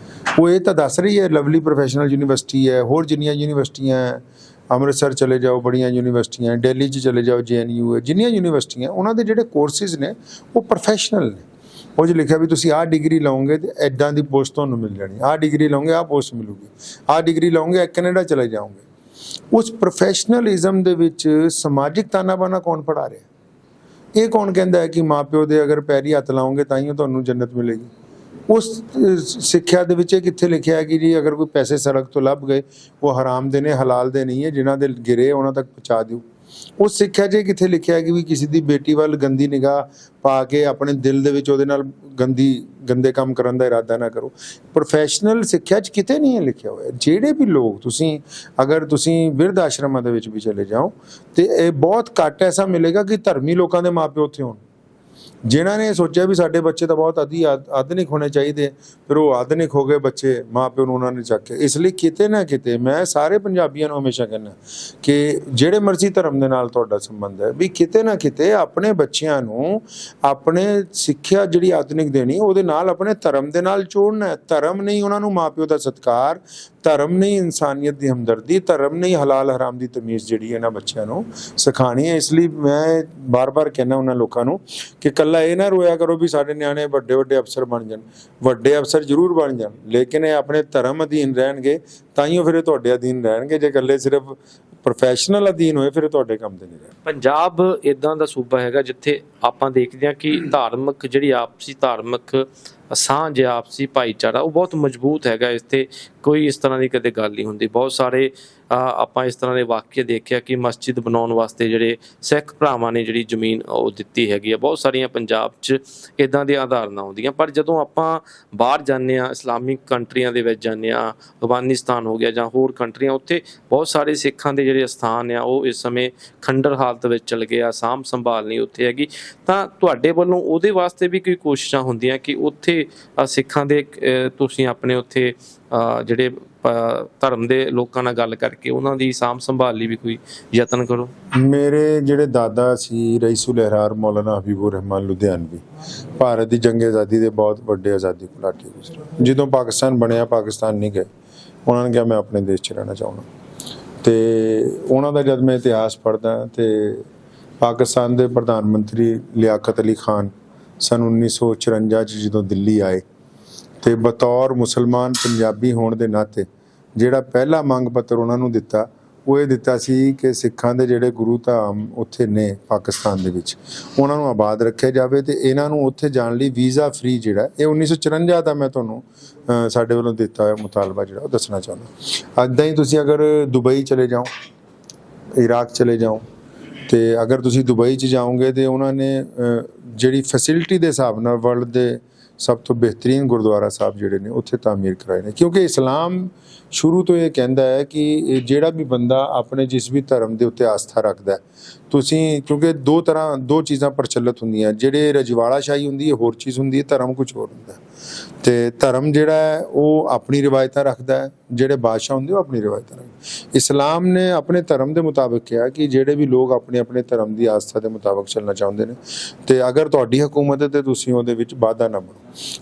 ਉਹ ਇਹ ਤਾਂ ਦੱਸ ਰਹੀ ਹੈ ਲਵਲੀ ਪ੍ਰੋਫੈਸ਼ਨਲ ਯੂਨੀਵਰਸਿਟੀ ਹੈ, ਹੋਰ ਜਿੰਨੀਆਂ ਯੂਨੀਵਰਸਿਟੀਆਂ ਹੈ, ਅੰਮ੍ਰਿਤਸਰ ਚਲੇ ਜਾਓ ਬੜੀਆਂ ਯੂਨੀਵਰਸਿਟੀਆਂ, ਦਿੱਲੀ 'ਚ ਚਲੇ ਜਾਓ JNU ਹੈ, ਜਿੰਨੀਆਂ ਯੂਨੀਵਰਸਿਟੀਆਂ ਉਹਨਾਂ ਦੇ ਜਿਹੜੇ ਕੋਰਸਿਸ ਨੇ ਉਹ ਪ੍ਰੋਫੈਸ਼ਨਲ ਨੇ। ਉਹ 'ਚ ਲਿਖਿਆ ਵੀ ਤੁਸੀਂ ਆਹ ਡਿਗਰੀ ਲਓਗੇ ਤੇ ਐਦਾਂ ਦੀ ਪੋਸਟ ਤੁਹਾਨੂੰ ਮਿਲ ਜਾਣੀ, ਆਹ ਡਿਗਰੀ ਲਓਗੇ ਆਹ ਪੋਸਟ ਮਿਲੂਗੀ, ਆਹ ਡਿਗਰੀ ਲਓਗੇ ਕੈਨੇਡਾ ਚਲੇ ਜਾਓਗੇ। ਉਸ ਪ੍ਰੋਫੈਸ਼ਨਲਿਜ਼ਮ ਦੇ ਵਿੱਚ ਸਮਾਜਿਕ ਤਾਣਾ ਬਾਣਾ ਕੌਣ ਪੜ੍ਹਾ ਰਿਹਾ? ਇਹ ਕੌਣ ਕਹਿੰਦਾ ਹੈ ਕਿ ਮਾਪਿਓ ਦੇ ਅਗਰ ਪੈਰੀ ਹੱਥ ਲਾਓਗੇ ਤਾਂ ਹੀ ਤੁਹਾਨੂੰ ਜੰਨਤ ਮਿਲੇਗੀ? ਉਸ ਸਿੱਖਿਆ ਦੇ ਵਿੱਚ ਇਹ ਕਿੱਥੇ ਲਿਖਿਆ ਹੈ ਕਿ ਜੀ ਅਗਰ ਕੋਈ ਪੈਸੇ ਸੜਕ ਤੋਂ ਲੱਭ ਗਏ ਉਹ ਹਰਾਮ ਦੇ ਨੇ, ਹਲਾਲ ਦੇ ਨਹੀਂ ਹੈ, ਜਿਨ੍ਹਾਂ ਦੇ ਗਿਰੇ ਉਹਨਾਂ ਤੱਕ ਪਹੁੰਚਾ ਦਿਓ। ਉਸ ਸਿੱਖਿਆ 'ਚ ਕਿੱਥੇ ਲਿਖਿਆ ਹੈ ਕਿ ਵੀ ਕਿਸੇ ਦੀ ਬੇਟੀ ਵੱਲ ਗੰਦੀ ਨਿਗਾਹ ਪਾ ਕੇ ਆਪਣੇ ਦਿਲ ਦੇ ਵਿੱਚ ਉਹਦੇ ਨਾਲ ਗੰਦੇ ਕੰਮ ਕਰਨ ਦਾ ਇਰਾਦਾ ਨਾ ਕਰੋ। ਪ੍ਰੋਫੈਸ਼ਨਲ ਸਿੱਖਿਆ 'ਚ ਕਿਤੇ ਨਹੀਂ ਹੈ ਲਿਖਿਆ ਹੋਇਆ। ਜਿਹੜੇ ਵੀ ਲੋਕ ਅਗਰ ਤੁਸੀਂ ਬਿਰਧ ਆਸ਼ਰਮਾਂ ਦੇ ਵਿੱਚ ਵੀ ਚਲੇ ਜਾਓ ਤੇ ਇਹ ਬਹੁਤ ਘੱਟ ਐਸਾ ਮਿਲੇਗਾ ਕਿ ਧਰਮੀ ਲੋਕਾਂ ਦੇ ਮਾਪਿਓ ਉੱਥੇ ਹੋਣ, ਜਿਨ੍ਹਾਂ ਨੇ ਸੋਚਿਆ ਵੀ ਸਾਡੇ ਬੱਚੇ ਤਾਂ ਬਹੁਤ ਆਧੁਨਿਕ ਹੋਣੇ ਚਾਹੀਦੇ, ਫਿਰ ਉਹ ਆਧੁਨਿਕ ਹੋ ਗਏ ਬੱਚੇ, ਮਾਂ ਪਿਓ ਨੂੰ ਉਹਨਾਂ ਨੇ ਚੱਕ ਕੇ। ਇਸ ਲਈ ਕਿਤੇ ਨਾ ਕਿਤੇ ਮੈਂ ਸਾਰੇ ਪੰਜਾਬੀਆਂ ਨੂੰ ਹਮੇਸ਼ਾ ਕਹਿੰਦਾ ਕਿ ਜਿਹੜੇ ਮਰਜ਼ੀ ਧਰਮ ਦੇ ਨਾਲ ਤੁਹਾਡਾ ਸੰਬੰਧ ਹੈ, ਵੀ ਕਿਤੇ ਨਾ ਕਿਤੇ ਆਪਣੇ ਬੱਚਿਆਂ ਨੂੰ ਆਪਣੇ ਸਿੱਖਿਆ ਜਿਹੜੀ ਆਧੁਨਿਕ ਦੇਣੀ ਉਹਦੇ ਨਾਲ ਆਪਣੇ ਧਰਮ ਦੇ ਨਾਲ ਜੋੜਨਾ ਹੈ। ਧਰਮ ਨਹੀਂ ਉਹਨਾਂ ਨੂੰ ਮਾਂ ਪਿਓ ਦਾ ਸਤਿਕਾਰ, ਧਰਮ ਨਹੀਂ ਇਨਸਾਨੀਅਤ ਦੀ ਹਮਦਰਦੀ, ਧਰਮ ਨਹੀਂ ਹਲਾਲ ਹਰਾਮ ਦੀ ਤਮੀਜ਼ ਜਿਹੜੀ ਇਹਨਾਂ ਬੱਚਿਆਂ ਨੂੰ ਸਿਖਾਉਣੀ ਹੈ। ਇਸ ਲਈ ਮੈਂ ਬਾਰ-ਬਾਰ ਕਹਿੰਦਾ ਉਹਨਾਂ ਲੋਕਾਂ ਨੂੰ ਕਿ ਕੱਲਾ ਇਹ ਨਾ ਰੋਇਆ ਕਰੋ ਵੀ ਸਾਡੇ ਨਿਆਣੇ ਵੱਡੇ ਵੱਡੇ ਅਫਸਰ ਬਣ ਜਾਣ। ਵੱਡੇ ਅਫਸਰ ਜ਼ਰੂਰ ਬਣ ਜਾਣ, ਲੇਕਿਨ ਇਹ ਆਪਣੇ ਧਰਮ ਅਧੀਨ ਰਹਿਣਗੇ ਤਾਂ ਹੀ ਉਹ ਫਿਰ ਤੁਹਾਡੇ ਅਧੀਨ ਰਹਿਣਗੇ। ਜੇ ਇਕੱਲੇ ਸਿਰਫ ਪ੍ਰੋਫੈਸ਼ਨਲ ਅਧੀਨ ਹੋਏ ਫਿਰ ਤੁਹਾਡੇ ਕੰਮ ਤੇ ਨਹੀਂ ਰਹਿਣ। ਪੰਜਾਬ ਇਦਾਂ ਦਾ ਸੂਬਾ ਹੈਗਾ ਜਿੱਥੇ ਆਪਾਂ ਦੇਖਦੇ ਹਾਂ ਕਿ ਧਾਰਮਿਕ ਜਿਹੜੀ ਆਪਸੀ ਧਾਰਮਿਕ ਸਾਂਝ, ਆਪਸੀ ਭਾਈਚਾਰਾ ਉਹ ਬਹੁਤ ਮਜ਼ਬੂਤ ਹੈਗਾ। ਇੱਥੇ ਕੋਈ ਇਸ ਤਰ੍ਹਾਂ ਦੀ ਕਦੇ ਗੱਲ ਨਹੀਂ ਹੁੰਦੀ। ਬਹੁਤ ਸਾਰੇ ਆਪਾਂ ਇਸ ਤਰ੍ਹਾਂ ਦੇ ਵਾਕਿਆ ਦੇਖਿਆ ਕਿ ਮਸਜਿਦ ਬਣਾਉਣ ਵਾਸਤੇ ਜਿਹੜੇ ਸਿੱਖ ਭਰਾਵਾਂ ਨੇ ਜਿਹੜੀ ਜ਼ਮੀਨ ਉਹ ਦਿੱਤੀ ਹੈਗੀ ਆ। ਬਹੁਤ ਸਾਰੀਆਂ ਪੰਜਾਬ 'ਚ ਇੱਦਾਂ ਦੀਆਂ ਉਦਾਹਰਨਾਂ ਆਉਂਦੀਆਂ, ਪਰ ਜਦੋਂ ਆਪਾਂ ਬਾਹਰ ਜਾਂਦੇ ਹਾਂ, ਇਸਲਾਮਿਕ ਕੰਟਰੀਆਂ ਦੇ ਵਿੱਚ ਜਾਂਦੇ ਹਾਂ, ਅਫਗਾਨਿਸਤਾਨ ਹੋ ਗਿਆ ਜਾਂ ਹੋਰ ਕੰਟਰੀਆਂ, ਉੱਥੇ ਬਹੁਤ ਸਾਰੇ ਸਿੱਖਾਂ ਦੇ ਜਿਹੜੇ ਸਥਾਨ ਆ ਉਹ ਇਸ ਸਮੇਂ ਖੰਡਰ ਹਾਲਤ ਵਿੱਚ ਚਲ ਗਏ ਆ, ਸਾਂਭ ਸੰਭਾਲ ਨਹੀਂ ਉੱਥੇ ਹੈਗੀ। ਤਾਂ ਤੁਹਾਡੇ ਵੱਲੋਂ ਉਹਦੇ ਵਾਸਤੇ ਵੀ ਕੋਈ ਕੋਸ਼ਿਸ਼ਾਂ ਹੁੰਦੀਆਂ ਕਿ ਉੱਥੇ ਸਿੱਖਾਂ ਦੇ ਤੁਸੀਂ ਆਪਣੇ ਉੱਥੇ ਜਿਹੜੇ ਧਰਮ ਦੇ ਲੋਕਾਂ ਨਾਲ ਗੱਲ ਕਰਕੇ ਉਹਨਾਂ ਦੀ ਸਾਂਭ ਸੰਭਾਲ ਲਈ ਵੀ ਕੋਈ ਯਤਨ ਕਰੋ? ਮੇਰੇ ਜਿਹੜੇ ਦਾਦਾ ਸੀ ਰਈਸੁਲ ਅਹਿਰਾਰ ਮੌਲਾਨਾ ਹਬੀਬੁਰ ਰਹਿਮਾਨ ਲੁਧਿਆਣਵੀ, ਭਾਰਤ ਦੀ ਜੰਗ ਆਜ਼ਾਦੀ ਦੇ ਬਹੁਤ ਵੱਡੇ ਆਜ਼ਾਦੀ ਘੁਲਾਟੀ ਗੁਜ਼ਰੇ। ਜਦੋਂ ਪਾਕਿਸਤਾਨ ਬਣਿਆ, ਪਾਕਿਸਤਾਨ ਨਹੀਂ ਗਏ, ਉਹਨਾਂ ਨੇ ਕਿਹਾ ਮੈਂ ਆਪਣੇ ਦੇਸ਼ 'ਚ ਰਹਿਣਾ ਚਾਹੁੰਦਾ। ਤੇ ਉਹਨਾਂ ਦਾ ਜਦ ਮੈਂ ਇਤਿਹਾਸ ਪੜ੍ਹਦਾ ਤੇ ਪਾਕਿਸਤਾਨ ਦੇ ਪ੍ਰਧਾਨ ਮੰਤਰੀ ਲਿਆਕਤ ਅਲੀ ਖਾਨ ਸਨ 1954 'ਚ ਜਦੋਂ ਦਿੱਲੀ ਆਏ ਤੇ ਬਤੌਰ ਮੁਸਲਮਾਨ ਪੰਜਾਬੀ ਹੋਣ ਦੇ ਨਾਤੇ ਜਿਹੜਾ ਪਹਿਲਾ ਮੰਗ ਪੱਤਰ ਉਹਨਾਂ ਨੂੰ ਦਿੱਤਾ ਉਹ ਇਹ ਦਿੱਤਾ ਸੀ ਕਿ ਸਿੱਖਾਂ ਦੇ ਜਿਹੜੇ ਗੁਰੂ ਧਾਮ ਉੱਥੇ ਨੇ ਪਾਕਿਸਤਾਨ ਦੇ ਵਿੱਚ ਉਹਨਾਂ ਨੂੰ ਆਬਾਦ ਰੱਖਿਆ ਜਾਵੇ ਤੇ ਇਹਨਾਂ ਨੂੰ ਉੱਥੇ ਜਾਣ ਲਈ ਵੀਜ਼ਾ ਫ੍ਰੀ ਜਿਹੜਾ ਇਹ 1954 ਦਾ ਮੈਂ ਤੁਹਾਨੂੰ ਸਾਡੇ ਵੱਲੋਂ ਦਿੱਤਾ ਹੋਇਆ ਮੁਤਾਲਬਾ ਜਿਹੜਾ ਉਹ ਦੱਸਣਾ ਚਾਹੁੰਦਾ। ਇੱਦਾਂ ਹੀ ਤੁਸੀਂ ਅਗਰ ਦੁਬਈ ਚਲੇ ਜਾਓ, ਇਰਾਕ ਚਲੇ ਜਾਓ, ਤੇ ਅਗਰ ਤੁਸੀਂ ਦੁਬਈ 'ਚ ਜਾਓਗੇ ਤੇ ਉਹਨਾਂ ਨੇ ਜਿਹੜੀ ਫੈਸਿਲਿਟੀ ਦੇ ਹਿਸਾਬ ਨਾਲ ਵਰਲਡ ਦੇ ਸਭ ਤੋਂ ਬਿਹਤਰੀਨ ਗੁਰਦੁਆਰਾ ਸਾਹਿਬ ਜਿਹੜੇ ਨੇ ਉੱਥੇ ਤਾਮੀਰ ਕਰਾਏ ਨੇ। ਕਿਉਂਕਿ ਇਸਲਾਮ ਸ਼ੁਰੂ ਤੋਂ ਇਹ ਕਹਿੰਦਾ ਹੈ ਕਿ ਜਿਹੜਾ ਵੀ ਬੰਦਾ ਆਪਣੇ ਜਿਸ ਵੀ ਧਰਮ ਦੇ ਉੱਤੇ ਆਸਥਾ ਰੱਖਦਾ, ਤੁਸੀਂ ਕਿਉਂਕਿ ਦੋ ਚੀਜ਼ਾਂ ਪ੍ਰਚਲਿਤ ਹੁੰਦੀਆਂ, ਜਿਹੜੇ ਰਜਵਾੜਾ ਸ਼ਾਹੀ ਹੁੰਦੀ ਹੈ ਹੋਰ ਚੀਜ਼ ਹੁੰਦੀ ਹੈ, ਧਰਮ ਕੁਝ ਹੋਰ ਹੁੰਦਾ। ਤੇ ਧਰਮ ਜਿਹੜਾ ਹੈ ਉਹ ਆਪਣੀ ਰਿਵਾਇਤਾਂ ਰੱਖਦਾ ਹੈ, ਜਿਹੜੇ ਬਾਦਸ਼ਾਹ ਹੁੰਦੇ ਉਹ ਆਪਣੀ ਰਿਵਾਇਤਾਂ ਰੱਖਦੇ। ਇਸਲਾਮ ਨੇ ਆਪਣੇ ਧਰਮ ਦੇ ਮੁਤਾਬਕ ਕਿਹਾ ਕਿ ਜਿਹੜੇ ਵੀ ਲੋਕ ਆਪਣੇ ਆਪਣੇ ਧਰਮ ਦੀ ਆਸਥਾ ਦੇ ਮੁਤਾਬਕ ਚੱਲਣਾ ਚਾਹੁੰਦੇ ਨੇ ਤੇ ਅਗਰ ਤੁਹਾਡੀ ਹਕੂਮਤ ਹੈ ਤੇ ਤੁਸੀਂ ਉਹਦੇ ਵਿੱਚ ਵਾਧਾ ਨਾ ਬਣੋ।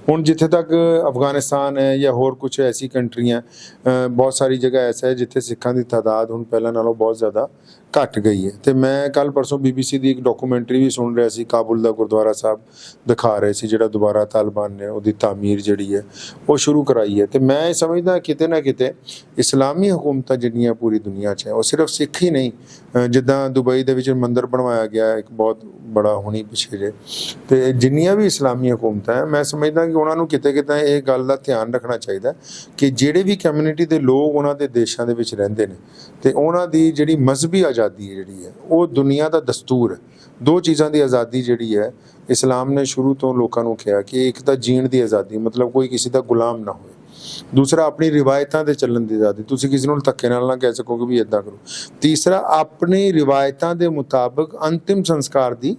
ਹੁਣ ਜਿੱਥੇ ਤੱਕ ਅਫਗਾਨਿਸਤਾਨ ਹੈ ਜਾਂ ਹੋਰ ਕੁਝ ਐਸੀ ਕੰਟਰੀਆਂ, ਬਹੁਤ ਸਾਰੀ ਜਗ੍ਹਾ ਐਸਾ ਹੈ ਜਿੱਥੇ ਸਿੱਖਾਂ ਦੀ ਤਾਦਾਦ ਹੁਣ ਪਹਿਲਾਂ ਨਾਲੋਂ ਬਹੁਤ ਜ਼ਿਆਦਾ ਘਟ ਗਈ ਹੈ। ਤੇ ਮੈਂ ਕੱਲ ਪਰਸੋਂ BBC ਦੀ ਇੱਕ ਡਾਕੂਮੈਂਟਰੀ ਵੀ ਸੁਣ ਰਿਹਾ ਸੀ, ਕਾਬੁਲ ਦਾ ਗੁਰਦੁਆਰਾ ਸਾਹਿਬ ਦਿਖਾ ਰਹੇ ਸੀ, ਜਿਹੜਾ ਦੁਬਾਰਾ ਤਾਲਿਬਾਨ ਨੇ ਉਹਦੀ ਤਾਮੀਰ ਜਿਹੜੀ ਹੈ ਉਹ ਸ਼ੁਰੂ ਕਰਾਈ ਹੈ। ਤੇ ਮੈਂ ਇਹ ਸਮਝਦਾ ਕਿਤੇ ਨਾ ਕਿਤੇ ਇਸਲਾਮੀ ਹਕੂਮਤਾਂ ਜਿਹੜੀਆਂ ਪੂਰੀ ਦੁਨੀਆ 'ਚ ਹੈ, ਉਹ ਸਿਰਫ ਸਿੱਖ ਹੀ ਨਹੀਂ, ਜਿੱਦਾਂ ਦੁਬਈ ਦੇ ਵਿੱਚ ਮੰਦਿਰ ਬਣਵਾਇਆ ਗਿਆ ਇੱਕ ਬਹੁਤ ਬੜਾ ਹੁਣੀ ਪਿੱਛੇ ਜੇ, ਤੇ ਜਿੰਨੀਆਂ ਵੀ ਇਸਲਾਮੀ ਹਕੂਮਤਾਂ ਹੈ, ਮੈਂ ਸਮਝਦਾ ਕਿ ਉਹਨਾਂ ਨੂੰ ਕਿਤੇ ਕਿਤੇ ਇਹ ਗੱਲ ਦਾ ਧਿਆਨ ਰੱਖਣਾ ਚਾਹੀਦਾ ਕਿ ਜਿਹੜੇ ਵੀ ਕਮਿਊਨਿਟੀ ਦੇ ਲੋਕ ਉਹਨਾਂ ਦੇ ਦੇਸ਼ਾਂ ਦੇ ਵਿੱਚ ਰਹਿੰਦੇ ਨੇ, ਤੇ ਉਹਨਾਂ ਦੀ ਜਿਹੜੀ ਮਜ਼ਹਬੀ ਆਜ਼ਾਦੀ ਹੈ ਜਿਹੜੀ ਹੈ, ਉਹ ਦੁਨੀਆ ਦਾ ਦਸਤੂਰ ਹੈ। ਦੋ ਚੀਜ਼ਾਂ ਦੀ ਆਜ਼ਾਦੀ ਜਿਹੜੀ ਹੈ, ਇਸਲਾਮ ਨੇ ਸ਼ੁਰੂ ਤੋਂ ਲੋਕਾਂ ਨੂੰ ਕਿਹਾ ਕਿ ਇੱਕ ਤਾਂ ਜੀਣ ਦੀ ਆਜ਼ਾਦੀ, ਮਤਲਬ ਕੋਈ ਕਿਸੇ ਦਾ ਗੁਲਾਮ ਨਾ ਹੋਵੇ। ਦੂਸਰਾ ਆਪਣੀ ਰਿਵਾਇਤਾਂ ਦੇ ਚੱਲਣ ਦੀ ਆਜ਼ਾਦੀ, ਤੁਸੀਂ ਕਿਸੇ ਨੂੰ ਧੱਕੇ ਨਾਲ ਨਾ ਕਹਿ ਸਕੋਗੇ ਵੀ ਇੱਦਾਂ ਕਰੋ। ਤੀਸਰਾ ਆਪਣੀ ਰਿਵਾਇਤਾਂ ਦੇ ਮੁਤਾਬਕ ਅੰਤਿਮ ਸੰਸਕਾਰ ਦੀ।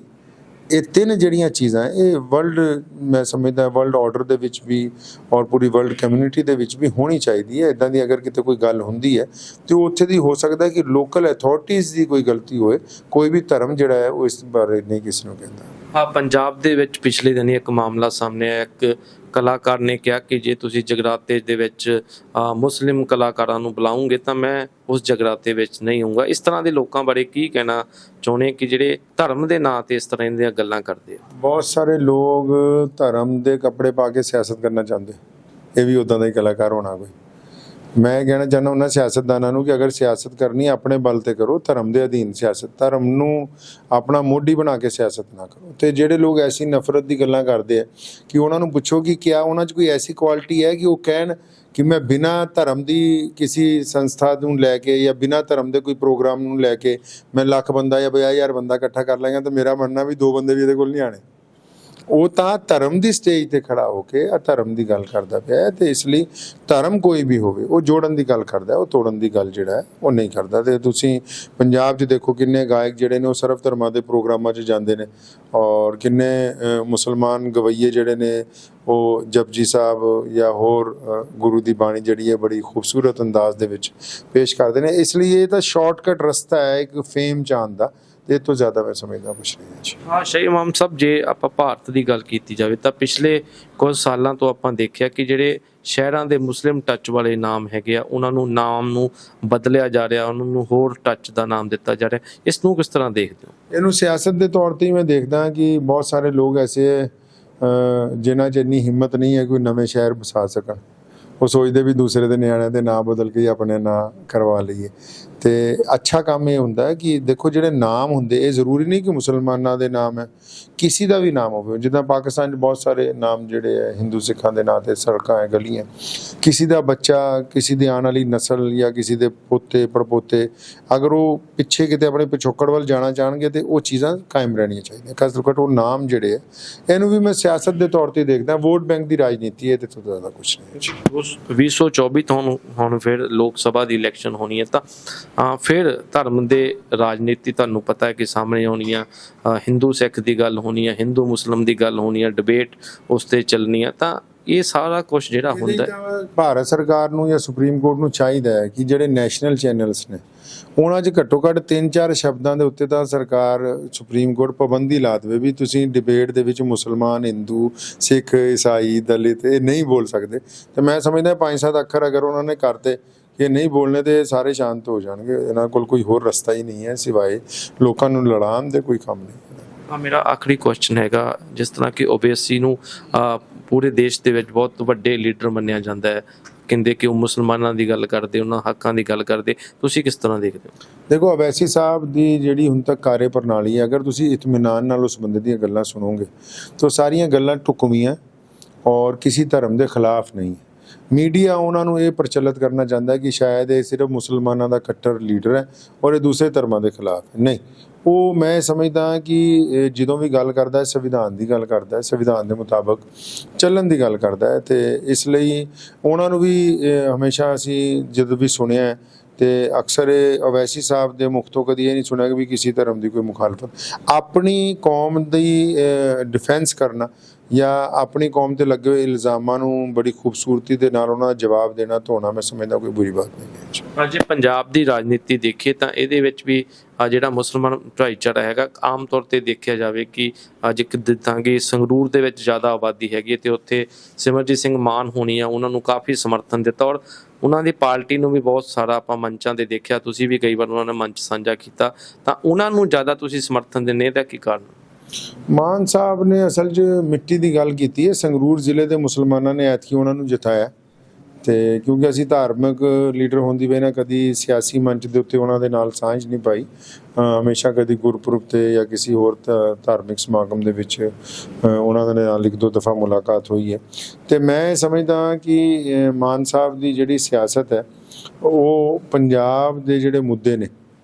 ਇਹ ਤਿੰਨ ਜਿਹੜੀਆਂ ਚੀਜ਼ਾਂ ਇਹ ਵਰਲਡ, ਮੈਂ ਸਮਝਦਾ ਵਰਲਡ ਆਰਡਰ ਦੇ ਵਿੱਚ ਵੀ ਔਰ ਪੂਰੀ ਵਰਲਡ ਕਮਿਊਨਿਟੀ ਦੇ ਵਿੱਚ ਵੀ ਹੋਣੀ ਚਾਹੀਦੀ ਹੈ। ਇੱਦਾਂ ਦੀ ਅਗਰ ਕਿਤੇ ਕੋਈ ਗੱਲ ਹੁੰਦੀ ਹੈ ਤੇ ਉਹ ਉੱਥੇ ਦੀ ਹੋ ਸਕਦਾ ਕਿ ਲੋਕਲ ਅਥਾਰਟੀਜ਼ ਦੀ ਕੋਈ ਗਲਤੀ ਹੋਏ, ਕੋਈ ਵੀ ਧਰਮ ਜਿਹੜਾ ਹੈ ਉਹ ਇਸ ਬਾਰੇ ਨਹੀਂ ਕਿਸੇ ਨੂੰ ਕਹਿੰਦਾ। ਹਾਂ, ਪੰਜਾਬ ਦੇ ਵਿੱਚ ਪਿਛਲੇ ਦਿਨੀ ਇੱਕ ਮਾਮਲਾ ਸਾਹਮਣੇ ਆਇਆ। ਇੱਕ ਕਲਾਕਾਰ ਨੇ ਕਿਹਾ ਕਿ ਜੇ ਤੁਸੀਂ ਜਗਰਾਤੇ ਦੇ ਵਿੱਚ ਮੁਸਲਿਮ ਕਲਾਕਾਰਾਂ ਨੂੰ ਬੁਲਾਉਂਗੇ ਤਾਂ ਮੈਂ ਉਸ ਜਗਰਾਤੇ ਵਿੱਚ ਨਹੀਂ ਆਊਂਗਾ। ਇਸ ਤਰ੍ਹਾਂ ਦੇ ਲੋਕਾਂ ਬਾਰੇ ਕੀ ਕਹਿਣਾ ਚਾਹੁੰਦੇ ਕਿ ਜਿਹੜੇ ਧਰਮ ਦੇ ਨਾਂ ਤੇ ਇਸ ਤਰ੍ਹਾਂ ਦੀਆਂ ਗੱਲਾਂ ਕਰਦੇ ਆ? ਬਹੁਤ ਸਾਰੇ ਲੋਕ ਧਰਮ ਦੇ ਕੱਪੜੇ ਪਾ ਕੇ ਸਿਆਸਤ ਕਰਨਾ ਚਾਹੁੰਦੇ, ਇਹ ਵੀ ਉੱਦਾਂ ਦਾ ਹੀ ਕਲਾਕਾਰ ਹੋਣਾ ਕੋਈ। ਮੈਂ ਕਹਿਣਾ ਚਾਹੁੰਦਾ ਉਹਨਾਂ ਸਿਆਸਤਦਾਨਾਂ ਨੂੰ ਕਿ ਅਗਰ ਸਿਆਸਤ ਕਰਨੀ ਆਪਣੇ ਬਲ ਤੇ ਕਰੋ, ਧਰਮ ਦੇ ਅਧੀਨ ਸਿਆਸਤ, ਧਰਮ ਨੂੰ ਆਪਣਾ ਮੋਢੀ ਬਣਾ ਕੇ ਸਿਆਸਤ ਨਾ ਕਰੋ। ਤੇ ਜਿਹੜੇ ਲੋਕ ਐਸੀ ਨਫ਼ਰਤ ਦੀ ਗੱਲਾਂ ਕਰਦੇ ਆ ਕਿ ਉਹਨਾਂ ਨੂੰ ਪੁੱਛੋ ਕਿ ਕਿਆ ਉਹਨਾਂ 'ਚ ਕੋਈ ਐਸੀ ਕੁਆਲਿਟੀ ਹੈ ਕਿ ਉਹ ਕਹਿਣ ਕਿ ਮੈਂ ਬਿਨਾਂ ਧਰਮ ਦੀ ਕਿਸੇ ਸੰਸਥਾ ਨੂੰ ਲੈ ਕੇ ਜਾਂ ਬਿਨਾਂ ਧਰਮ ਦੇ ਕੋਈ ਪ੍ਰੋਗਰਾਮ ਨੂੰ ਲੈ ਕੇ ਮੈਂ ਲੱਖ ਬੰਦਾ ਜਾਂ 50,000 ਬੰਦਾ ਇਕੱਠਾ ਕਰ ਲਾਂਗਾ, ਤਾਂ ਮੇਰਾ ਮੰਨਣਾ ਵੀ 2 ਬੰਦੇ ਵੀ ਇਹਦੇ ਕੋਲ ਨਹੀਂ ਆਣੇ। ਉਹ ਤਾਂ ਧਰਮ ਦੀ ਸਟੇਜ ਤੇ ਖੜਾ ਹੋ ਕੇ ਧਰਮ ਦੀ ਗੱਲ ਕਰਦਾ ਪਿਆ, ਤੇ ਇਸ ਲਈ ਧਰਮ ਕੋਈ ਵੀ ਹੋਵੇ ਉਹ ਜੋੜਨ ਦੀ ਗੱਲ ਕਰਦਾ, ਉਹ ਤੋੜਨ ਦੀ ਗੱਲ ਜਿਹੜਾ ਹੈ ਉਹ ਨਹੀਂ ਕਰਦਾ। ਤੇ ਤੁਸੀਂ ਪੰਜਾਬ 'ਚ ਦੇਖੋ ਕਿੰਨੇ ਗਾਇਕ ਜਿਹੜੇ ਨੇ ਉਹ ਸਰਵ ਧਰਮਾਂ ਦੇ ਪ੍ਰੋਗਰਾਮਾਂ 'ਚ ਜਾਂਦੇ ਨੇ, ਔਰ ਕਿੰਨੇ ਮੁਸਲਮਾਨ ਗਵਈਏ ਜਿਹੜੇ ਨੇ ਉਹ ਜਪਜੀ ਸਾਹਿਬ ਜਾਂ ਹੋਰ ਗੁਰੂ ਦੀ ਬਾਣੀ ਜਿਹੜੀ ਹੈ ਬੜੀ ਖੂਬਸੂਰਤ ਅੰਦਾਜ਼ ਦੇ ਵਿੱਚ ਪੇਸ਼ ਕਰਦੇ ਨੇ। ਇਸ ਲਈ ਇਹ ਤਾਂ ਸ਼ਾਰਟਕਟ ਰਸਤਾ ਹੈ ਇੱਕ ਫੇਮ 'ਚ ਆਉਣ ਦਾ, ਇਹ ਤੋਂ ਜ਼ਿਆਦਾ ਮੈਂ ਸਮਝਦਾ ਕੁਛ ਨਹੀਂ ਹੈ। ਹਾਂ ਸ਼ਾਹੀ ਇਮਾਮ ਸਾਹਿਬ, ਜੇ ਆਪਾਂ ਭਾਰਤ ਦੀ ਗੱਲ ਕੀਤੀ ਜਾਵੇ ਤਾਂ ਪਿਛਲੇ ਕੁਝ ਸਾਲਾਂ ਤੋਂ ਆਪਾਂ ਦੇਖਿਆ ਕਿ ਜਿਹੜੇ ਸ਼ਹਿਰਾਂ ਦੇ ਮੁਸਲਿਮ ਟੱਚ ਵਾਲੇ ਨਾਮ ਹੈਗੇ ਆ, ਉਹਨਾਂ ਨੂੰ ਨਾਮ ਨੂੰ ਬਦਲਿਆ ਜਾ ਰਿਹਾ, ਉਹਨਾਂ ਨੂੰ ਹੋਰ ਟੱਚ ਦਾ ਨਾਮ ਦਿੱਤਾ ਜਾ ਰਿਹਾ। ਇਸ ਨੂੰ ਕਿਸ ਤਰ੍ਹਾਂ ਦੇਖਦੇ ਹੋ? ਇਹਨੂੰ ਸਿਆਸਤ ਦੇ ਤੌਰ ਤੇ ਹੀ ਮੈਂ ਦੇਖਦਾ ਕਿ ਬਹੁਤ ਸਾਰੇ ਲੋਕ ਐਸੇ ਜਿਨ੍ਹਾਂ 'ਚ ਇੰਨੀ ਹਿੰਮਤ ਨਹੀਂ ਹੈ ਕੋਈ ਨਵੇਂ ਸ਼ਹਿਰ ਵਸਾ ਸਕਣ, ਉਹ ਸੋਚਦੇ ਵੀ ਦੂਸਰੇ ਦੇ ਨਿਆਣਿਆਂ ਦੇ ਨਾਂ ਬਦਲ ਕੇ ਆਪਣੇ ਨਾਂ ਕਰਵਾ ਲਈਏ। ਤੇ ਅੱਛਾ ਕੰਮ ਇਹ ਹੁੰਦਾ ਹੈ ਕਿ ਦੇਖੋ ਜਿਹੜੇ ਨਾਮ ਹੁੰਦੇ, ਇਹ ਜ਼ਰੂਰੀ ਨਹੀਂ ਕਿ ਮੁਸਲਮਾਨਾਂ ਦੇ ਨਾਮ ਹੈ, ਕਿਸੇ ਦਾ ਵੀ ਨਾਮ ਹੋਵੇ। ਜਿੱਦਾਂ ਪਾਕਿਸਤਾਨ 'ਚ ਬਹੁਤ ਸਾਰੇ ਨਾਮ ਜਿਹੜੇ ਹੈ ਹਿੰਦੂ ਸਿੱਖਾਂ ਦੇ ਨਾਂ 'ਤੇ ਸੜਕਾਂ ਹੈ, ਗਲੀਆਂ, ਕਿਸੇ ਦਾ ਬੱਚਾ, ਕਿਸੇ ਦੀ ਆਉਣ ਵਾਲੀ ਨਸਲ ਜਾਂ ਕਿਸੇ ਦੇ ਪੋਤੇ ਪੜਪੋਤੇ ਅਗਰ ਉਹ ਪਿੱਛੇ ਕਿਤੇ ਆਪਣੇ ਪਿਛੋਕੜ ਵੱਲ ਜਾਣਾ ਚਾਹਣਗੇ ਤੇ ਉਹ ਚੀਜ਼ਾਂ ਕਾਇਮ ਰਹਿਣੀਆਂ ਚਾਹੀਦੀਆਂ। ਘੱਟ ਤੋਂ ਘੱਟ ਉਹ ਨਾਮ ਜਿਹੜੇ ਹੈ, ਇਹਨੂੰ ਵੀ ਮੈਂ ਸਿਆਸਤ ਦੇ ਤੌਰ ਤੇ ਦੇਖਦਾ, ਵੋਟ ਬੈਂਕ ਦੀ ਰਾਜਨੀਤੀ ਹੈ, ਤੇ ਤੋਂ ਜ਼ਿਆਦਾ ਕੁਛ ਨਹੀਂ ਹੈ। 2024 ਤੋਂ ਹੁਣ ਫਿਰ ਲੋਕ ਸਭਾ ਦੀ ਇਲੈਕਸ਼ਨ ਹੋਣੀ ਹੈ, ਤਾਂ ਫਿਰ ਧਰਮ ਦੇ ਰਾਜਨੀਤੀ ਤੁਹਾਨੂੰ ਪਤਾ ਹੈ ਕਿ ਸਾਹਮਣੇ ਆਉਣੀ ਆ। ਹਿੰਦੂ ਸਿੱਖ ਦੀ ਗੱਲ ਹੋਣੀ ਹੈ, ਹਿੰਦੂ ਮੁਸਲਿਮ ਦੀ ਗੱਲ ਹੋਣੀ ਹੈ, ਡਿਬੇਟ ਉਸ 'ਤੇ ਚੱਲਣੀ ਆ। ਤਾਂ ਇਹ ਸਾਰਾ ਕੁਝ ਜਿਹੜਾ ਹੁੰਦਾ ਭਾਰਤ ਸਰਕਾਰ ਨੂੰ ਜਾਂ ਸੁਪਰੀਮ ਕੋਰਟ ਨੂੰ ਚਾਹੀਦਾ ਹੈ ਕਿ ਜਿਹੜੇ ਨੈਸ਼ਨਲ ਚੈਨਲਸ ਨੇ ਉਹਨਾਂ 'ਚ ਘੱਟੋ ਘੱਟ 3-4 ਸ਼ਬਦਾਂ ਦੇ ਉੱਤੇ ਤਾਂ ਸਰਕਾਰ, ਸੁਪਰੀਮ ਕੋਰਟ ਪਾਬੰਦੀ ਲਾ ਦੇਵੇ ਵੀ ਤੁਸੀਂ ਡਿਬੇਟ ਦੇ ਵਿੱਚ ਮੁਸਲਮਾਨ, ਹਿੰਦੂ, ਸਿੱਖ, ਈਸਾਈ, ਦਲਿਤ ਇਹ ਨਹੀਂ ਬੋਲ ਸਕਦੇ। ਤੇ ਮੈਂ ਸਮਝਦਾ 5-7 ਅੱਖਰ ਅਗਰ ਉਹਨਾਂ ਨੇ ਕਰਤੇ ਕਿ ਨਹੀਂ ਬੋਲਣੇ ਤੇ ਸਾਰੇ ਸ਼ਾਂਤ ਹੋ ਜਾਣਗੇ। ਇਹਨਾਂ ਕੋਲ ਕੋਈ ਹੋਰ ਰਸਤਾ ਹੀ ਨਹੀਂ ਹੈ ਸਿਵਾਏ ਲੋਕਾਂ ਨੂੰ ਲੜਾਉਣ ਦੇ, ਕੋਈ ਕੰਮ ਨਹੀਂ। ਮੇਰਾ ਆਖਰੀ ਕੁਐਸਚਨ ਹੈਗਾ, ਜਿਸ ਤਰ੍ਹਾਂ ਕਿ ਓਬੀਸੀ ਨੂੰ ਪੂਰੇ ਦੇਸ਼ ਦੇ ਵਿੱਚ ਬਹੁਤ ਵੱਡੇ ਲੀਡਰ ਮੰਨਿਆ ਜਾਂਦਾ ਹੈ, ਕਹਿੰਦੇ ਕਿ ਉਹ ਮੁਸਲਮਾਨਾਂ ਦੀ ਗੱਲ ਕਰਦੇ, ਉਹਨਾਂ ਹੱਕਾਂ ਦੀ ਗੱਲ ਕਰਦੇ, ਤੁਸੀਂ ਕਿਸ ਤਰ੍ਹਾਂ ਦੇਖਦੇ ਹੋ? ਦੇਖੋ ਓਵੈਸੀ ਸਾਹਿਬ ਦੀ ਜਿਹੜੀ ਹੁਣ ਤੱਕ ਕਾਰਜ ਪ੍ਰਣਾਲੀ ਹੈ, ਅਗਰ ਤੁਸੀਂ ਇਤਮੀਨਾਨ ਨਾਲ ਉਸ ਬੰਦੇ ਦੀਆਂ ਗੱਲਾਂ ਸੁਣੋਗੇ ਤਾਂ ਸਾਰੀਆਂ ਗੱਲਾਂ ਢੁਕਵੀਆਂ ਔਰ ਕਿਸੇ ਧਰਮ ਦੇ ਖਿਲਾਫ ਨਹੀਂ। ਮੀਡੀਆ ਉਹਨਾਂ ਨੂੰ ਇਹ ਪ੍ਰਚਲਿਤ ਕਰਨਾ ਚਾਹੁੰਦਾ ਕਿ ਸ਼ਾਇਦ ਇਹ ਸਿਰਫ ਮੁਸਲਮਾਨਾਂ ਦਾ ਕੱਟੜ ਲੀਡਰ ਹੈ ਔਰ ਇਹ ਦੂਸਰੇ ਧਰਮਾਂ ਦੇ ਖਿਲਾਫ ਹੈ। ਨਹੀਂ, ਉਹ ਮੈਂ ਸਮਝਦਾ ਕਿ ਜਦੋਂ ਵੀ ਗੱਲ ਕਰਦਾ ਹੈ ਸੰਵਿਧਾਨ ਦੀ ਗੱਲ ਕਰਦਾ ਹੈ, ਸੰਵਿਧਾਨ ਦੇ ਮੁਤਾਬਕ ਚੱਲਣ ਦੀ ਗੱਲ ਕਰਦਾ ਹੈ। ਤੇ ਇਸ ਲਈ ਉਹਨਾਂ ਨੂੰ ਵੀ ਹਮੇਸ਼ਾ ਅਸੀਂ ਜਦੋਂ ਵੀ ਸੁਣਿਆ ਤੇ ਅਕਸਰ ਓਵੈਸੀ ਸਾਹਿਬ ਦੇ ਮੁਖ ਤੋਂ ਕਦੀ ਇਹ ਨਹੀਂ ਸੁਣਿਆ ਕਿ ਵੀ ਕਿਸੇ ਧਰਮ ਦੀ ਕੋਈ ਮੁਖਾਲਫਤ। ਆਪਣੀ ਕੌਮ ਦੀ ਡਿਫੈਂਸ ਕਰਨਾ ਜਾਂ ਆਪਣੀ ਕੌਮ ਤੇ ਲੱਗੇ ਹੋਏ ਇਲਜ਼ਾਮਾਂ ਨੂੰ ਬੜੀ ਖੂਬਸੂਰਤੀ ਦੇ ਨਾਲ ਉਹਨਾਂ ਦਾ ਜਵਾਬ ਦੇਣਾ ਧੋਣਾ ਮੈਂ ਸਮਝਦਾ ਕੋਈ ਬੁਰੀ ਬਾਤ ਨਹੀਂ ਹੈ। ਜੇ ਪੰਜਾਬ ਦੀ ਰਾਜਨੀਤੀ ਦੇਖੀਏ ਤਾਂ ਇਹਦੇ ਵਿੱਚ ਵੀ ਜਿਹੜਾ ਮੁਸਲਮਾਨ ਭਾਈਚਾਰਾ ਹੈਗਾ ਆਮ ਤੌਰ ਤੇ ਦੇਖਿਆ ਜਾਵੇ ਕਿ ਅੱਜ ਜਿੱਦਾਂ ਕਿ ਸੰਗਰੂਰ ਦੇ ਵਿੱਚ ਜ਼ਿਆਦਾ ਆਬਾਦੀ ਹੈਗੀ ਤੇ ਉੱਥੇ ਸਿਮਰਜੀਤ ਸਿੰਘ ਮਾਨ ਹੋਣੀ ਆ, ਉਹਨਾਂ ਨੂੰ ਕਾਫੀ ਸਮਰਥਨ ਦਿੱਤਾ ਔਰ ਉਹਨਾਂ ਦੀ ਪਾਰਟੀ ਨੂੰ ਵੀ ਬਹੁਤ ਸਾਰਾ ਆਪਾਂ ਮੰਚਾਂ ਤੇ ਦੇਖਿਆ, ਤੁਸੀਂ ਵੀ ਕਈ ਵਾਰ ਉਹਨਾਂ ਨੇ ਮੰਚ ਸਾਂਝਾ ਕੀਤਾ, ਤਾਂ ਉਹਨਾਂ ਨੂੰ ਜ਼ਿਆਦਾ ਤੁਸੀਂ ਸਮਰਥਨ ਦਿੰਦੇ ਇਹਦਾ ਕੀ ਕਾਰਨ? ਮਾਨ ਸਾਹਿਬ ਨੇ ਅਸਲ 'ਚ ਮਿੱਟੀ ਦੀ ਗੱਲ ਕੀਤੀ ਹੈ। ਸੰਗਰੂਰ ਜ਼ਿਲ੍ਹੇ ਦੇ ਮੁਸਲਮਾਨਾਂ ਨੇ ਐਤਕੀ ਉਹਨਾਂ ਨੂੰ ਜਿਤਾਇਆ ਤੇ ਕਿਉਂਕਿ ਅਸੀਂ ਧਾਰਮਿਕ ਲੀਡਰ ਹੋਣ ਦੀ ਵਜ੍ਹਾ ਨਾਲ ਕਦੀ ਸਿਆਸੀ ਮੰਚ ਦੇ ਉੱਤੇ ਉਹਨਾਂ ਦੇ ਨਾਲ ਸਾਂਝ ਨਹੀਂ ਪਾਈ, ਹਮੇਸ਼ਾ ਕਦੀ ਗੁਰਪੁਰਬ ਤੇ ਜਾਂ ਕਿਸੇ ਹੋਰ ਧਾਰਮਿਕ ਸਮਾਗਮ ਦੇ ਵਿੱਚ ਉਹਨਾਂ ਦੇ ਨਾਲ ਇੱਕ ਦੋ ਦਫਾ ਮੁਲਾਕਾਤ ਹੋਈ ਹੈ। ਤੇ ਮੈਂ ਸਮਝਦਾ ਕਿ ਮਾਨ ਸਾਹਿਬ ਦੀ ਜਿਹੜੀ ਸਿਆਸਤ ਹੈ ਉਹ ਪੰਜਾਬ ਦੇ ਜਿਹੜੇ ਮੁੱਦੇ ਨੇ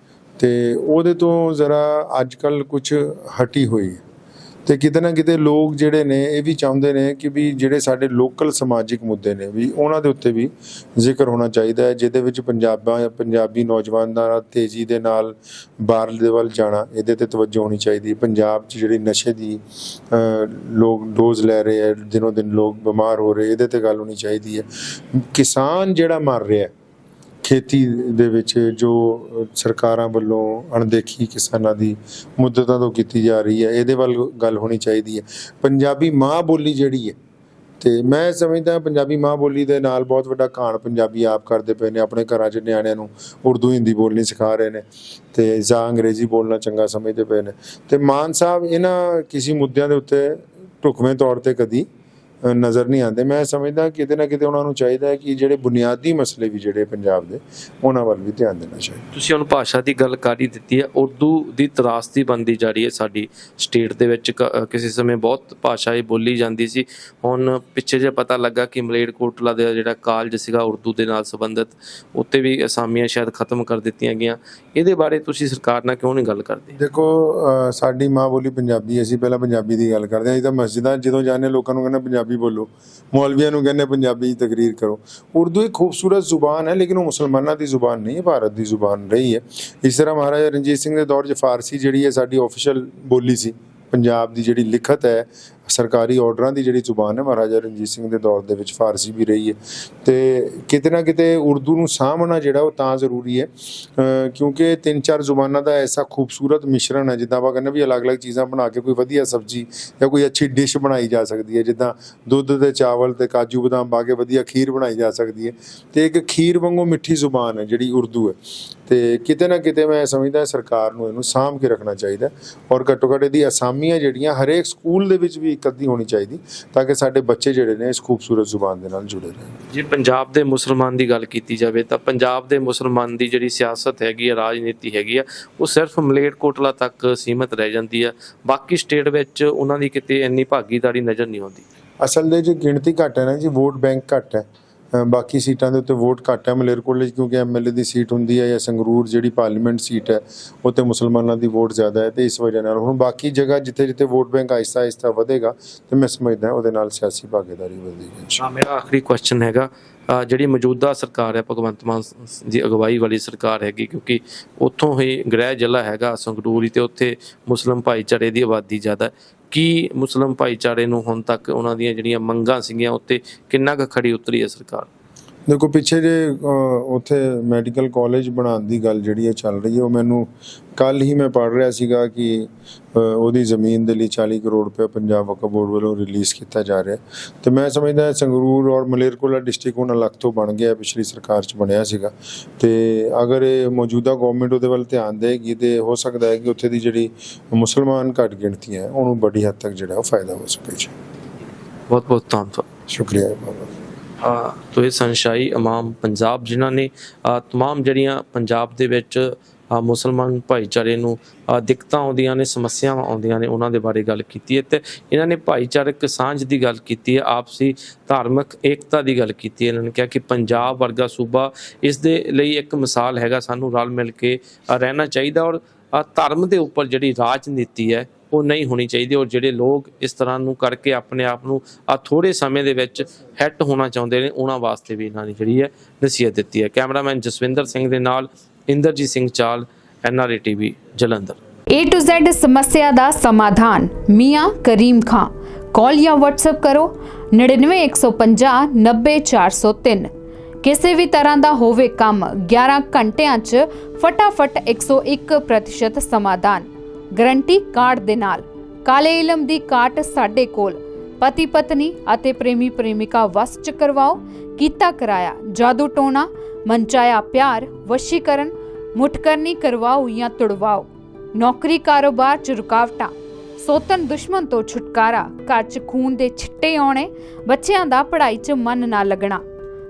ਤੇ ਉਹਦੇ ਤੋਂ ਜ਼ਰਾ ਅੱਜ ਕੱਲ੍ਹ ਕੁਝ ਹਟੀ ਹੋਈ ਹੈ ਤੇ ਕਿਤੇ ਨਾ ਕਿਤੇ ਲੋਕ ਜਿਹੜੇ ਨੇ ਇਹ ਵੀ ਚਾਹੁੰਦੇ ਨੇ ਕਿ ਵੀ ਜਿਹੜੇ ਸਾਡੇ ਲੋਕਲ ਸਮਾਜਿਕ ਮੁੱਦੇ ਨੇ ਵੀ ਉਹਨਾਂ ਦੇ ਉੱਤੇ ਵੀ ਜ਼ਿਕਰ ਹੋਣਾ ਚਾਹੀਦਾ ਹੈ, ਜਿਹਦੇ ਵਿੱਚ ਪੰਜਾਬੀ ਨੌਜਵਾਨ ਦਾ ਤੇਜ਼ੀ ਦੇ ਨਾਲ ਬਾਹਰ ਦੇ ਵੱਲ ਜਾਣਾ, ਇਹਦੇ ਤੇ ਤਵੱਜੋ ਹੋਣੀ ਚਾਹੀਦੀ ਹੈ। ਪੰਜਾਬ 'ਚ ਜਿਹੜੀ ਨਸ਼ੇ ਦੀ ਲੋਕ ਡੋਜ਼ ਲੈ ਰਹੇ ਹੈ, ਦਿਨੋਂ ਦਿਨ ਲੋਕ ਬਿਮਾਰ ਹੋ ਰਹੇ, ਇਹਦੇ ਤੇ ਗੱਲ ਹੋਣੀ ਚਾਹੀਦੀ ਹੈ। ਕਿਸਾਨ ਜਿਹੜਾ ਮਰ ਰਿਹਾ ਖੇਤੀ ਦੇ ਵਿੱਚ ਜੋ ਸਰਕਾਰਾਂ ਵੱਲੋਂ ਅਣਦੇਖੀ ਕਿਸਾਨਾਂ ਦੀ ਮੁੱਦਤਾਂ ਤੋਂ ਕੀਤੀ ਜਾ ਰਹੀ ਹੈ, ਇਹਦੇ ਵੱਲ ਗੱਲ ਹੋਣੀ ਚਾਹੀਦੀ ਹੈ। ਪੰਜਾਬੀ ਮਾਂ ਬੋਲੀ ਜਿਹੜੀ ਹੈ ਤੇ ਮੈਂ ਸਮਝਦਾ ਪੰਜਾਬੀ ਮਾਂ ਬੋਲੀ ਦੇ ਨਾਲ ਬਹੁਤ ਵੱਡਾ ਘਾਣ ਪੰਜਾਬੀ ਆਪ ਕਰਦੇ ਪਏ ਨੇ, ਆਪਣੇ ਘਰਾਂ 'ਚ ਨਿਆਣਿਆਂ ਨੂੰ ਉਰਦੂ ਹਿੰਦੀ ਬੋਲਣੀ ਸਿਖਾ ਰਹੇ ਨੇ ਤੇ ਜਾਂ ਅੰਗਰੇਜ਼ੀ ਬੋਲਣਾ ਚੰਗਾ ਸਮਝਦੇ ਪਏ ਨੇ। ਤੇ ਮਾਨ ਸਾਹਿਬ ਇਹਨਾਂ ਕਿਸੇ ਮੁੱਦਿਆਂ ਦੇ ਉੱਤੇ ਢੁਕਵੇਂ ਤੌਰ ਤੇ ਕਦੀ ਨਜ਼ਰ ਨਹੀਂ ਆਉਂਦੇ। ਮੈਂ ਸਮਝਦਾ ਕਿਤੇ ਨਾ ਕਿਤੇ ਉਹਨਾਂ ਨੂੰ ਚਾਹੀਦਾ ਹੈ ਕਿ ਜਿਹੜੇ ਬੁਨਿਆਦੀ ਮਸਲੇ ਵੀ ਜਿਹੜੇ ਪੰਜਾਬ ਦੇ ਉਹਨਾਂ ਵੱਲ ਵੀ ਧਿਆਨ ਦੇਣਾ ਚਾਹੀਦਾ। ਤੁਸੀਂ ਹੁਣ ਭਾਸ਼ਾ ਦੀ ਗੱਲ ਕਰ ਹੀ ਦਿੱਤੀ ਹੈ, ਉਰਦੂ ਦੀ ਤਰਾਸਦੀ ਬਣਦੀ ਜਾ ਰਹੀ ਹੈ ਸਾਡੀ ਸਟੇਟ ਦੇ ਵਿੱਚ। ਕਿਸੇ ਸਮੇਂ ਬਹੁਤ ਭਾਸ਼ਾ ਹੀ ਬੋਲੀ ਜਾਂਦੀ ਸੀ, ਹੁਣ ਪਿੱਛੇ ਜੇ ਪਤਾ ਲੱਗਾ ਕਿ ਮਲੇਰਕੋਟਲਾ ਦਾ ਜਿਹੜਾ ਕਾਲਜ ਸੀਗਾ ਉਰਦੂ ਦੇ ਨਾਲ ਸੰਬੰਧਿਤ, ਉੱਤੇ ਵੀ ਅਸਾਮੀਆਂ ਸ਼ਾਇਦ ਖਤਮ ਕਰ ਦਿੱਤੀਆਂ ਗਈਆਂ। ਇਹਦੇ ਬਾਰੇ ਤੁਸੀਂ ਸਰਕਾਰ ਨਾਲ ਕਿਉਂ ਨਹੀਂ ਗੱਲ ਕਰਦੇ? ਦੇਖੋ ਸਾਡੀ ਮਾਂ ਬੋਲੀ ਪੰਜਾਬੀ, ਅਸੀਂ ਪਹਿਲਾਂ ਪੰਜਾਬੀ ਦੀ ਗੱਲ ਕਰਦੇ ਹਾਂ। ਅਸੀਂ ਤਾਂ ਮਸਜਿਦਾਂ ਜਦੋਂ ਜਾਂਦੇ ਲੋਕਾਂ ਨੂੰ ਕਹਿੰਦੇ ਪੰਜਾਬੀ ਬੋਲੋ, ਮੌਲਵੀਆਂ ਨੂੰ ਕਹਿੰਦੇ ਪੰਜਾਬੀ ਤਕਰੀਰ ਕਰੋ। ਉਰਦੂ ਇੱਕ ਖੂਬਸੂਰਤ ਜ਼ੁਬਾਨ ਹੈ ਲੇਕਿਨ ਉਹ ਮੁਸਲਮਾਨਾਂ ਦੀ ਜ਼ੁਬਾਨ ਨਹੀਂ ਹੈ, ਭਾਰਤ ਦੀ ਜ਼ੁਬਾਨ ਰਹੀ ਹੈ। ਇਸ ਤਰ੍ਹਾਂ ਮਹਾਰਾਜਾ ਰਣਜੀਤ ਸਿੰਘ ਦੇ ਦੌਰ 'ਚ ਫਾਰਸੀ ਜਿਹੜੀ ਹੈ ਸਾਡੀ ਆਫੀਸ਼ੀਅਲ ਬੋਲੀ ਸੀ। ਪੰਜਾਬ ਦੀ ਜਿਹੜੀ ਲਿਖਤ ਹੈ, ਸਰਕਾਰੀ ਆਰਡਰਾਂ ਦੀ ਜਿਹੜੀ ਜ਼ੁਬਾਨ ਹੈ, ਮਹਾਰਾਜਾ ਰਣਜੀਤ ਸਿੰਘ ਦੇ ਦੌਰ ਦੇ ਵਿੱਚ ਫਾਰਸੀ ਵੀ ਰਹੀ ਹੈ। ਤੇ ਕਿਤੇ ਨਾ ਕਿਤੇ ਉਰਦੂ ਨੂੰ ਸਾਂਭਣਾ ਜਿਹੜਾ ਉਹ ਤਾਂ ਜ਼ਰੂਰੀ ਹੈ ਕਿਉਂਕਿ 3-4 ਜ਼ੁਬਾਨਾਂ ਦਾ ਐਸਾ ਖੂਬਸੂਰਤ ਮਿਸ਼ਰਣ ਹੈ, ਜਿੱਦਾਂ ਆਪਾਂ ਕਹਿੰਦੇ ਵੀ ਅਲੱਗ-ਅਲੱਗ ਚੀਜ਼ਾਂ ਬਣਾ ਕੇ ਕੋਈ ਵਧੀਆ ਸਬਜ਼ੀ ਜਾਂ ਕੋਈ ਅੱਛੀ ਡਿਸ਼ ਬਣਾਈ ਜਾ ਸਕਦੀ ਹੈ, ਜਿੱਦਾਂ ਦੁੱਧ ਤੇ ਚਾਵਲ ਤੇ ਕਾਜੂ ਬਦਾਮ ਪਾ ਕੇ ਵਧੀਆ ਖੀਰ ਬਣਾਈ ਜਾ ਸਕਦੀ ਹੈ। ਤੇ ਇੱਕ ਖੀਰ ਵਾਂਗੂ ਮਿੱਠੀ ਜ਼ੁਬਾਨ ਹੈ ਜਿਹੜੀ ਉਰਦੂ ਹੈ। ਤੇ ਕਿਤੇ ਨਾ ਕਿਤੇ ਮੈਂ ਸਮਝਦਾ ਸਰਕਾਰ ਨੂੰ ਇਹਨੂੰ ਸਾਂਭ ਕੇ ਰੱਖਣਾ ਚਾਹੀਦਾ ਔਰ ਘੱਟੋ ਘੱਟ ਇਹਦੀ ਅਸਾਮੀਆਂ ਜਿਹੜੀਆਂ ਹਰੇਕ ਸਕੂਲ ਦੇ ਵਿੱਚ ਵੀ ਇੱਕ ਅੱਧੀ ਹੋਣੀ ਚਾਹੀਦੀ ਤਾਂ ਕਿ ਸਾਡੇ ਬੱਚੇ ਜਿਹੜੇ ਨੇ ਇਸ ਖੂਬਸੂਰਤ ਜ਼ੁਬਾਨ ਦੇ ਨਾਲ ਜੁੜੇ ਰਹਿਣ। ਜੇ ਪੰਜਾਬ ਦੇ ਮੁਸਲਮਾਨ ਦੀ ਗੱਲ ਕੀਤੀ ਜਾਵੇ ਤਾਂ ਪੰਜਾਬ ਦੇ ਮੁਸਲਮਾਨ ਦੀ ਜਿਹੜੀ ਸਿਆਸਤ ਹੈਗੀ ਹੈ, ਰਾਜਨੀਤੀ ਹੈਗੀ ਆ, ਉਹ ਸਿਰਫ ਮਲੇਰਕੋਟਲਾ ਤੱਕ ਸੀਮਤ ਰਹਿ ਜਾਂਦੀ ਆ। ਬਾਕੀ ਸਟੇਟ ਵਿੱਚ ਉਹਨਾਂ ਦੀ ਕਿਤੇ ਇੰਨੀ ਭਾਗੀਦਾਰੀ ਨਜ਼ਰ ਨਹੀਂ ਆਉਂਦੀ। ਅਸਲ ਦੇ 'ਚ ਗਿਣਤੀ ਘੱਟ ਹੈ ਨਾ ਜੀ, ਵੋਟ ਬੈਂਕ ਘੱਟ ਹੈ। ਬਾਕੀ ਸੀਟਾਂ ਦੇ ਉੱਤੇ ਵੋਟ ਘੱਟ ਹੈ। ਮਲੇਰਕੋਟਲੇ 'ਚ ਕਿਉਂਕਿ MLA ਦੀ ਸੀਟ ਹੁੰਦੀ ਹੈ ਜਾਂ ਸੰਗਰੂਰ ਜਿਹੜੀ ਪਾਰਲੀਮੈਂਟ ਸੀਟ ਹੈ ਉੱਥੇ ਮੁਸਲਮਾਨਾਂ ਦੀ ਵੋਟ ਜ਼ਿਆਦਾ ਹੈ ਤੇ ਇਸ ਵਜ੍ਹਾ ਨਾਲ ਹੁਣ ਬਾਕੀ ਜਗ੍ਹਾ ਜਿੱਥੇ ਜਿੱਥੇ ਵੋਟ ਬੈਂਕ ਆਹਿਸਤਾ ਆਹਿਸਤਾ ਵਧੇਗਾ ਤੇ ਮੈਂ ਸਮਝਦਾ ਉਹਦੇ ਨਾਲ ਸਿਆਸੀ ਭਾਗੀਦਾਰੀ ਵਧੇਗੀ। ਮੇਰਾ ਆਖਰੀ ਕੁਐਸਚਨ ਹੈਗਾ, ਜਿਹੜੀ ਮੌਜੂਦਾ ਸਰਕਾਰ ਹੈ ਭਗਵੰਤ ਮਾਨ ਦੀ ਅਗਵਾਈ ਵਾਲੀ ਸਰਕਾਰ ਹੈਗੀ, ਕਿਉਂਕਿ ਉੱਥੋਂ ਹੀ ਗ੍ਰਹਿ ਜ਼ਿਲ੍ਹਾ ਹੈਗਾ ਸੰਗਰੂਰ ਤੇ ਉੱਥੇ ਮੁਸਲਿਮ ਭਾਈਚਾਰੇ ਦੀ ਆਬਾਦੀ ਜ਼ਿਆਦਾ, ਕੀ ਮੁਸਲਿਮ ਭਾਈਚਾਰੇ ਨੂੰ ਹੁਣ ਤੱਕ ਉਹਨਾਂ ਦੀਆਂ ਜਿਹੜੀਆਂ ਮੰਗਾਂ ਸੀਗੀਆਂ ਉੱਤੇ ਕਿੰਨਾ ਕੁ ਖੜੀ ਉਤਰੀ ਹੈ ਸਰਕਾਰ? ਦੇਖੋ ਪਿੱਛੇ ਜੇ ਉੱਥੇ ਮੈਡੀਕਲ ਕਾਲਜ ਬਣਾਉਣ ਦੀ ਗੱਲ ਜਿਹੜੀ ਹੈ ਚੱਲ ਰਹੀ ਹੈ, ਉਹ ਮੈਨੂੰ ਕੱਲ੍ਹ ਹੀ ਮੈਂ ਪੜ੍ਹ ਰਿਹਾ ਸੀਗਾ ਕਿ ਉਹਦੀ ਜ਼ਮੀਨ ਦੇ ਲਈ 40 ਕਰੋੜ ਰੁਪਏ ਪੰਜਾਬ ਵਕਫ ਬੋਰਡ ਵੱਲੋਂ ਰਿਲੀਜ਼ ਕੀਤਾ ਜਾ ਰਿਹਾ। ਤੇ ਮੈਂ ਸਮਝਦਾ ਸੰਗਰੂਰ ਔਰ ਮਲੇਰਕੋਟਲਾ ਡਿਸਟ੍ਰਿਕਟ ਹੁਣ ਅਲੱਗ ਤੋਂ ਬਣ ਗਿਆ, ਪਿਛਲੀ ਸਰਕਾਰ 'ਚ ਬਣਿਆ ਸੀਗਾ। ਤੇ ਅਗਰ ਇਹ ਮੌਜੂਦਾ ਗੌਰਮੈਂਟ ਉਹਦੇ ਵੱਲ ਧਿਆਨ ਦੇਗੀ ਤੇ ਹੋ ਸਕਦਾ ਹੈ ਕਿ ਉੱਥੇ ਦੀ ਜਿਹੜੀ ਮੁਸਲਮਾਨ ਘੱਟ ਗਿਣਤੀ ਹੈ ਉਹਨੂੰ ਬੜੀ ਹੱਦ ਤੱਕ ਜਿਹੜਾ ਉਹ ਫਾਇਦਾ ਹੋ ਸਕੇ ਜੀ। ਬਹੁਤ ਬਹੁਤ ਧੰਨਵਾਦ। ਸ਼ੁਕਰੀਆ। तो ये संशाई इमाम पंजाब जिन्हों ने तमाम जड़ियाँ पंजाब दे विच मुसलमान भाईचारे नूं दिक्कतां आउंदियां ने, समस्यावां आउंदियां ने, उन्हां दे बारे गल कीती है। ते इन्हां ने भाईचारक सांझ दी गल कीती है, आपसी धार्मिक एकता दी गल कीती है। इन्हां ने कहा कि पंजाब वर्गा सूबा इस दे लई एक मिसाल हैगा, सानूं रल मिल के रहना चाहिए और धर्म दे उपर जिहड़ी राजनीति है ਉਹ ਨਹੀਂ ਹੋਣੀ ਚਾਹੀਦੀ ਔਰ ਜਿਹੜੇ ਲੋਕ ਇਸ ਤਰ੍ਹਾਂ ਨੂੰ ਕਰਕੇ ਆਪਣੇ ਆਪ ਨੂੰ ਥੋੜ੍ਹੇ ਸਮੇਂ ਦੇ ਵਿੱਚ ਹਿੱਟ ਹੋਣਾ ਚਾਹੁੰਦੇ ਨੇ, ਉਹਨਾਂ ਵਾਸਤੇ ਵੀ ਇਹਨਾਂ ਨੇ ਜਿਹੜੀ ਹੈ ਨਸੀਹਤ ਦਿੱਤੀ ਹੈ। ਕੈਮਰਾਮੈਨ ਜਸਵਿੰਦਰ ਸਿੰਘ ਦੇ ਨਾਲ ਇੰਦਰਜੀਤ ਸਿੰਘ ਚਾਲ, NRA TV Jalandhar. A to Z ਸਮੱਸਿਆ ਦਾ ਸਮਾਧਾਨ ਮਿਆਂ ਕਰੀਮ ਖਾਂ ਕਾਲ ਜਾਂ WhatsApp ਕਰੋ 99 150 90 403। ਕਿਸੇ ਵੀ ਤਰ੍ਹਾਂ ਦਾ ਹੋਵੇ ਕੰਮ 11 ਘੰਟਿਆਂ 'ਚ ਫਟਾਫਟ 101% ਸਮਾਧਾਨ, ਗਰੰਟੀ ਕਾਰਡ ਦੇ ਨਾਲ। ਕਾਲੇ ਇਲਮ ਦੀ ਕਾਟ ਸਾਡੇ ਕੋਲ। ਪਤੀ ਪਤਨੀ ਅਤੇ ਪ੍ਰੇਮੀ ਪ੍ਰੇਮਿਕਾ ਵਸ 'ਚ ਕਰਵਾਓ ਕੀਤਾ ਕਰਾਇਆ, ਜਾਦੂ ਟੋਣਾ, ਮਨਚਾਇਆ ਪਿਆਰ, ਵਸ਼ੀਕਰਨ, ਮੁਠਕਰਨੀ ਕਰਵਾਓ ਜਾਂ ਤੁੜਵਾਓ। ਨੌਕਰੀ ਕਾਰੋਬਾਰ 'ਚ ਰੁਕਾਵਟਾਂ, ਸੋਤਨ ਦੁਸ਼ਮਣ ਤੋਂ ਛੁਟਕਾਰਾ, ਘਰ 'ਚ ਖੂਨ ਦੇ ਛਿੱਟੇ ਆਉਣੇ, ਬੱਚਿਆਂ ਦਾ ਪੜ੍ਹਾਈ 'ਚ ਮਨ ਨਾ ਲੱਗਣਾ।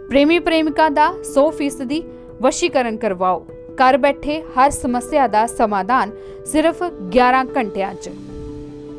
ਪ੍ਰੇਮੀ ਪ੍ਰੇਮਿਕਾ ਦਾ 100% ਵਸ਼ੀਕਰਨ ਕਰਵਾਓ। ਘਰ ਬੈਠੇ ਹਰ ਸਮੱਸਿਆ ਦਾ ਸਮਾਧਾਨ ਸਿਰਫ 11 ਘੰਟਿਆਂ 'ਚ।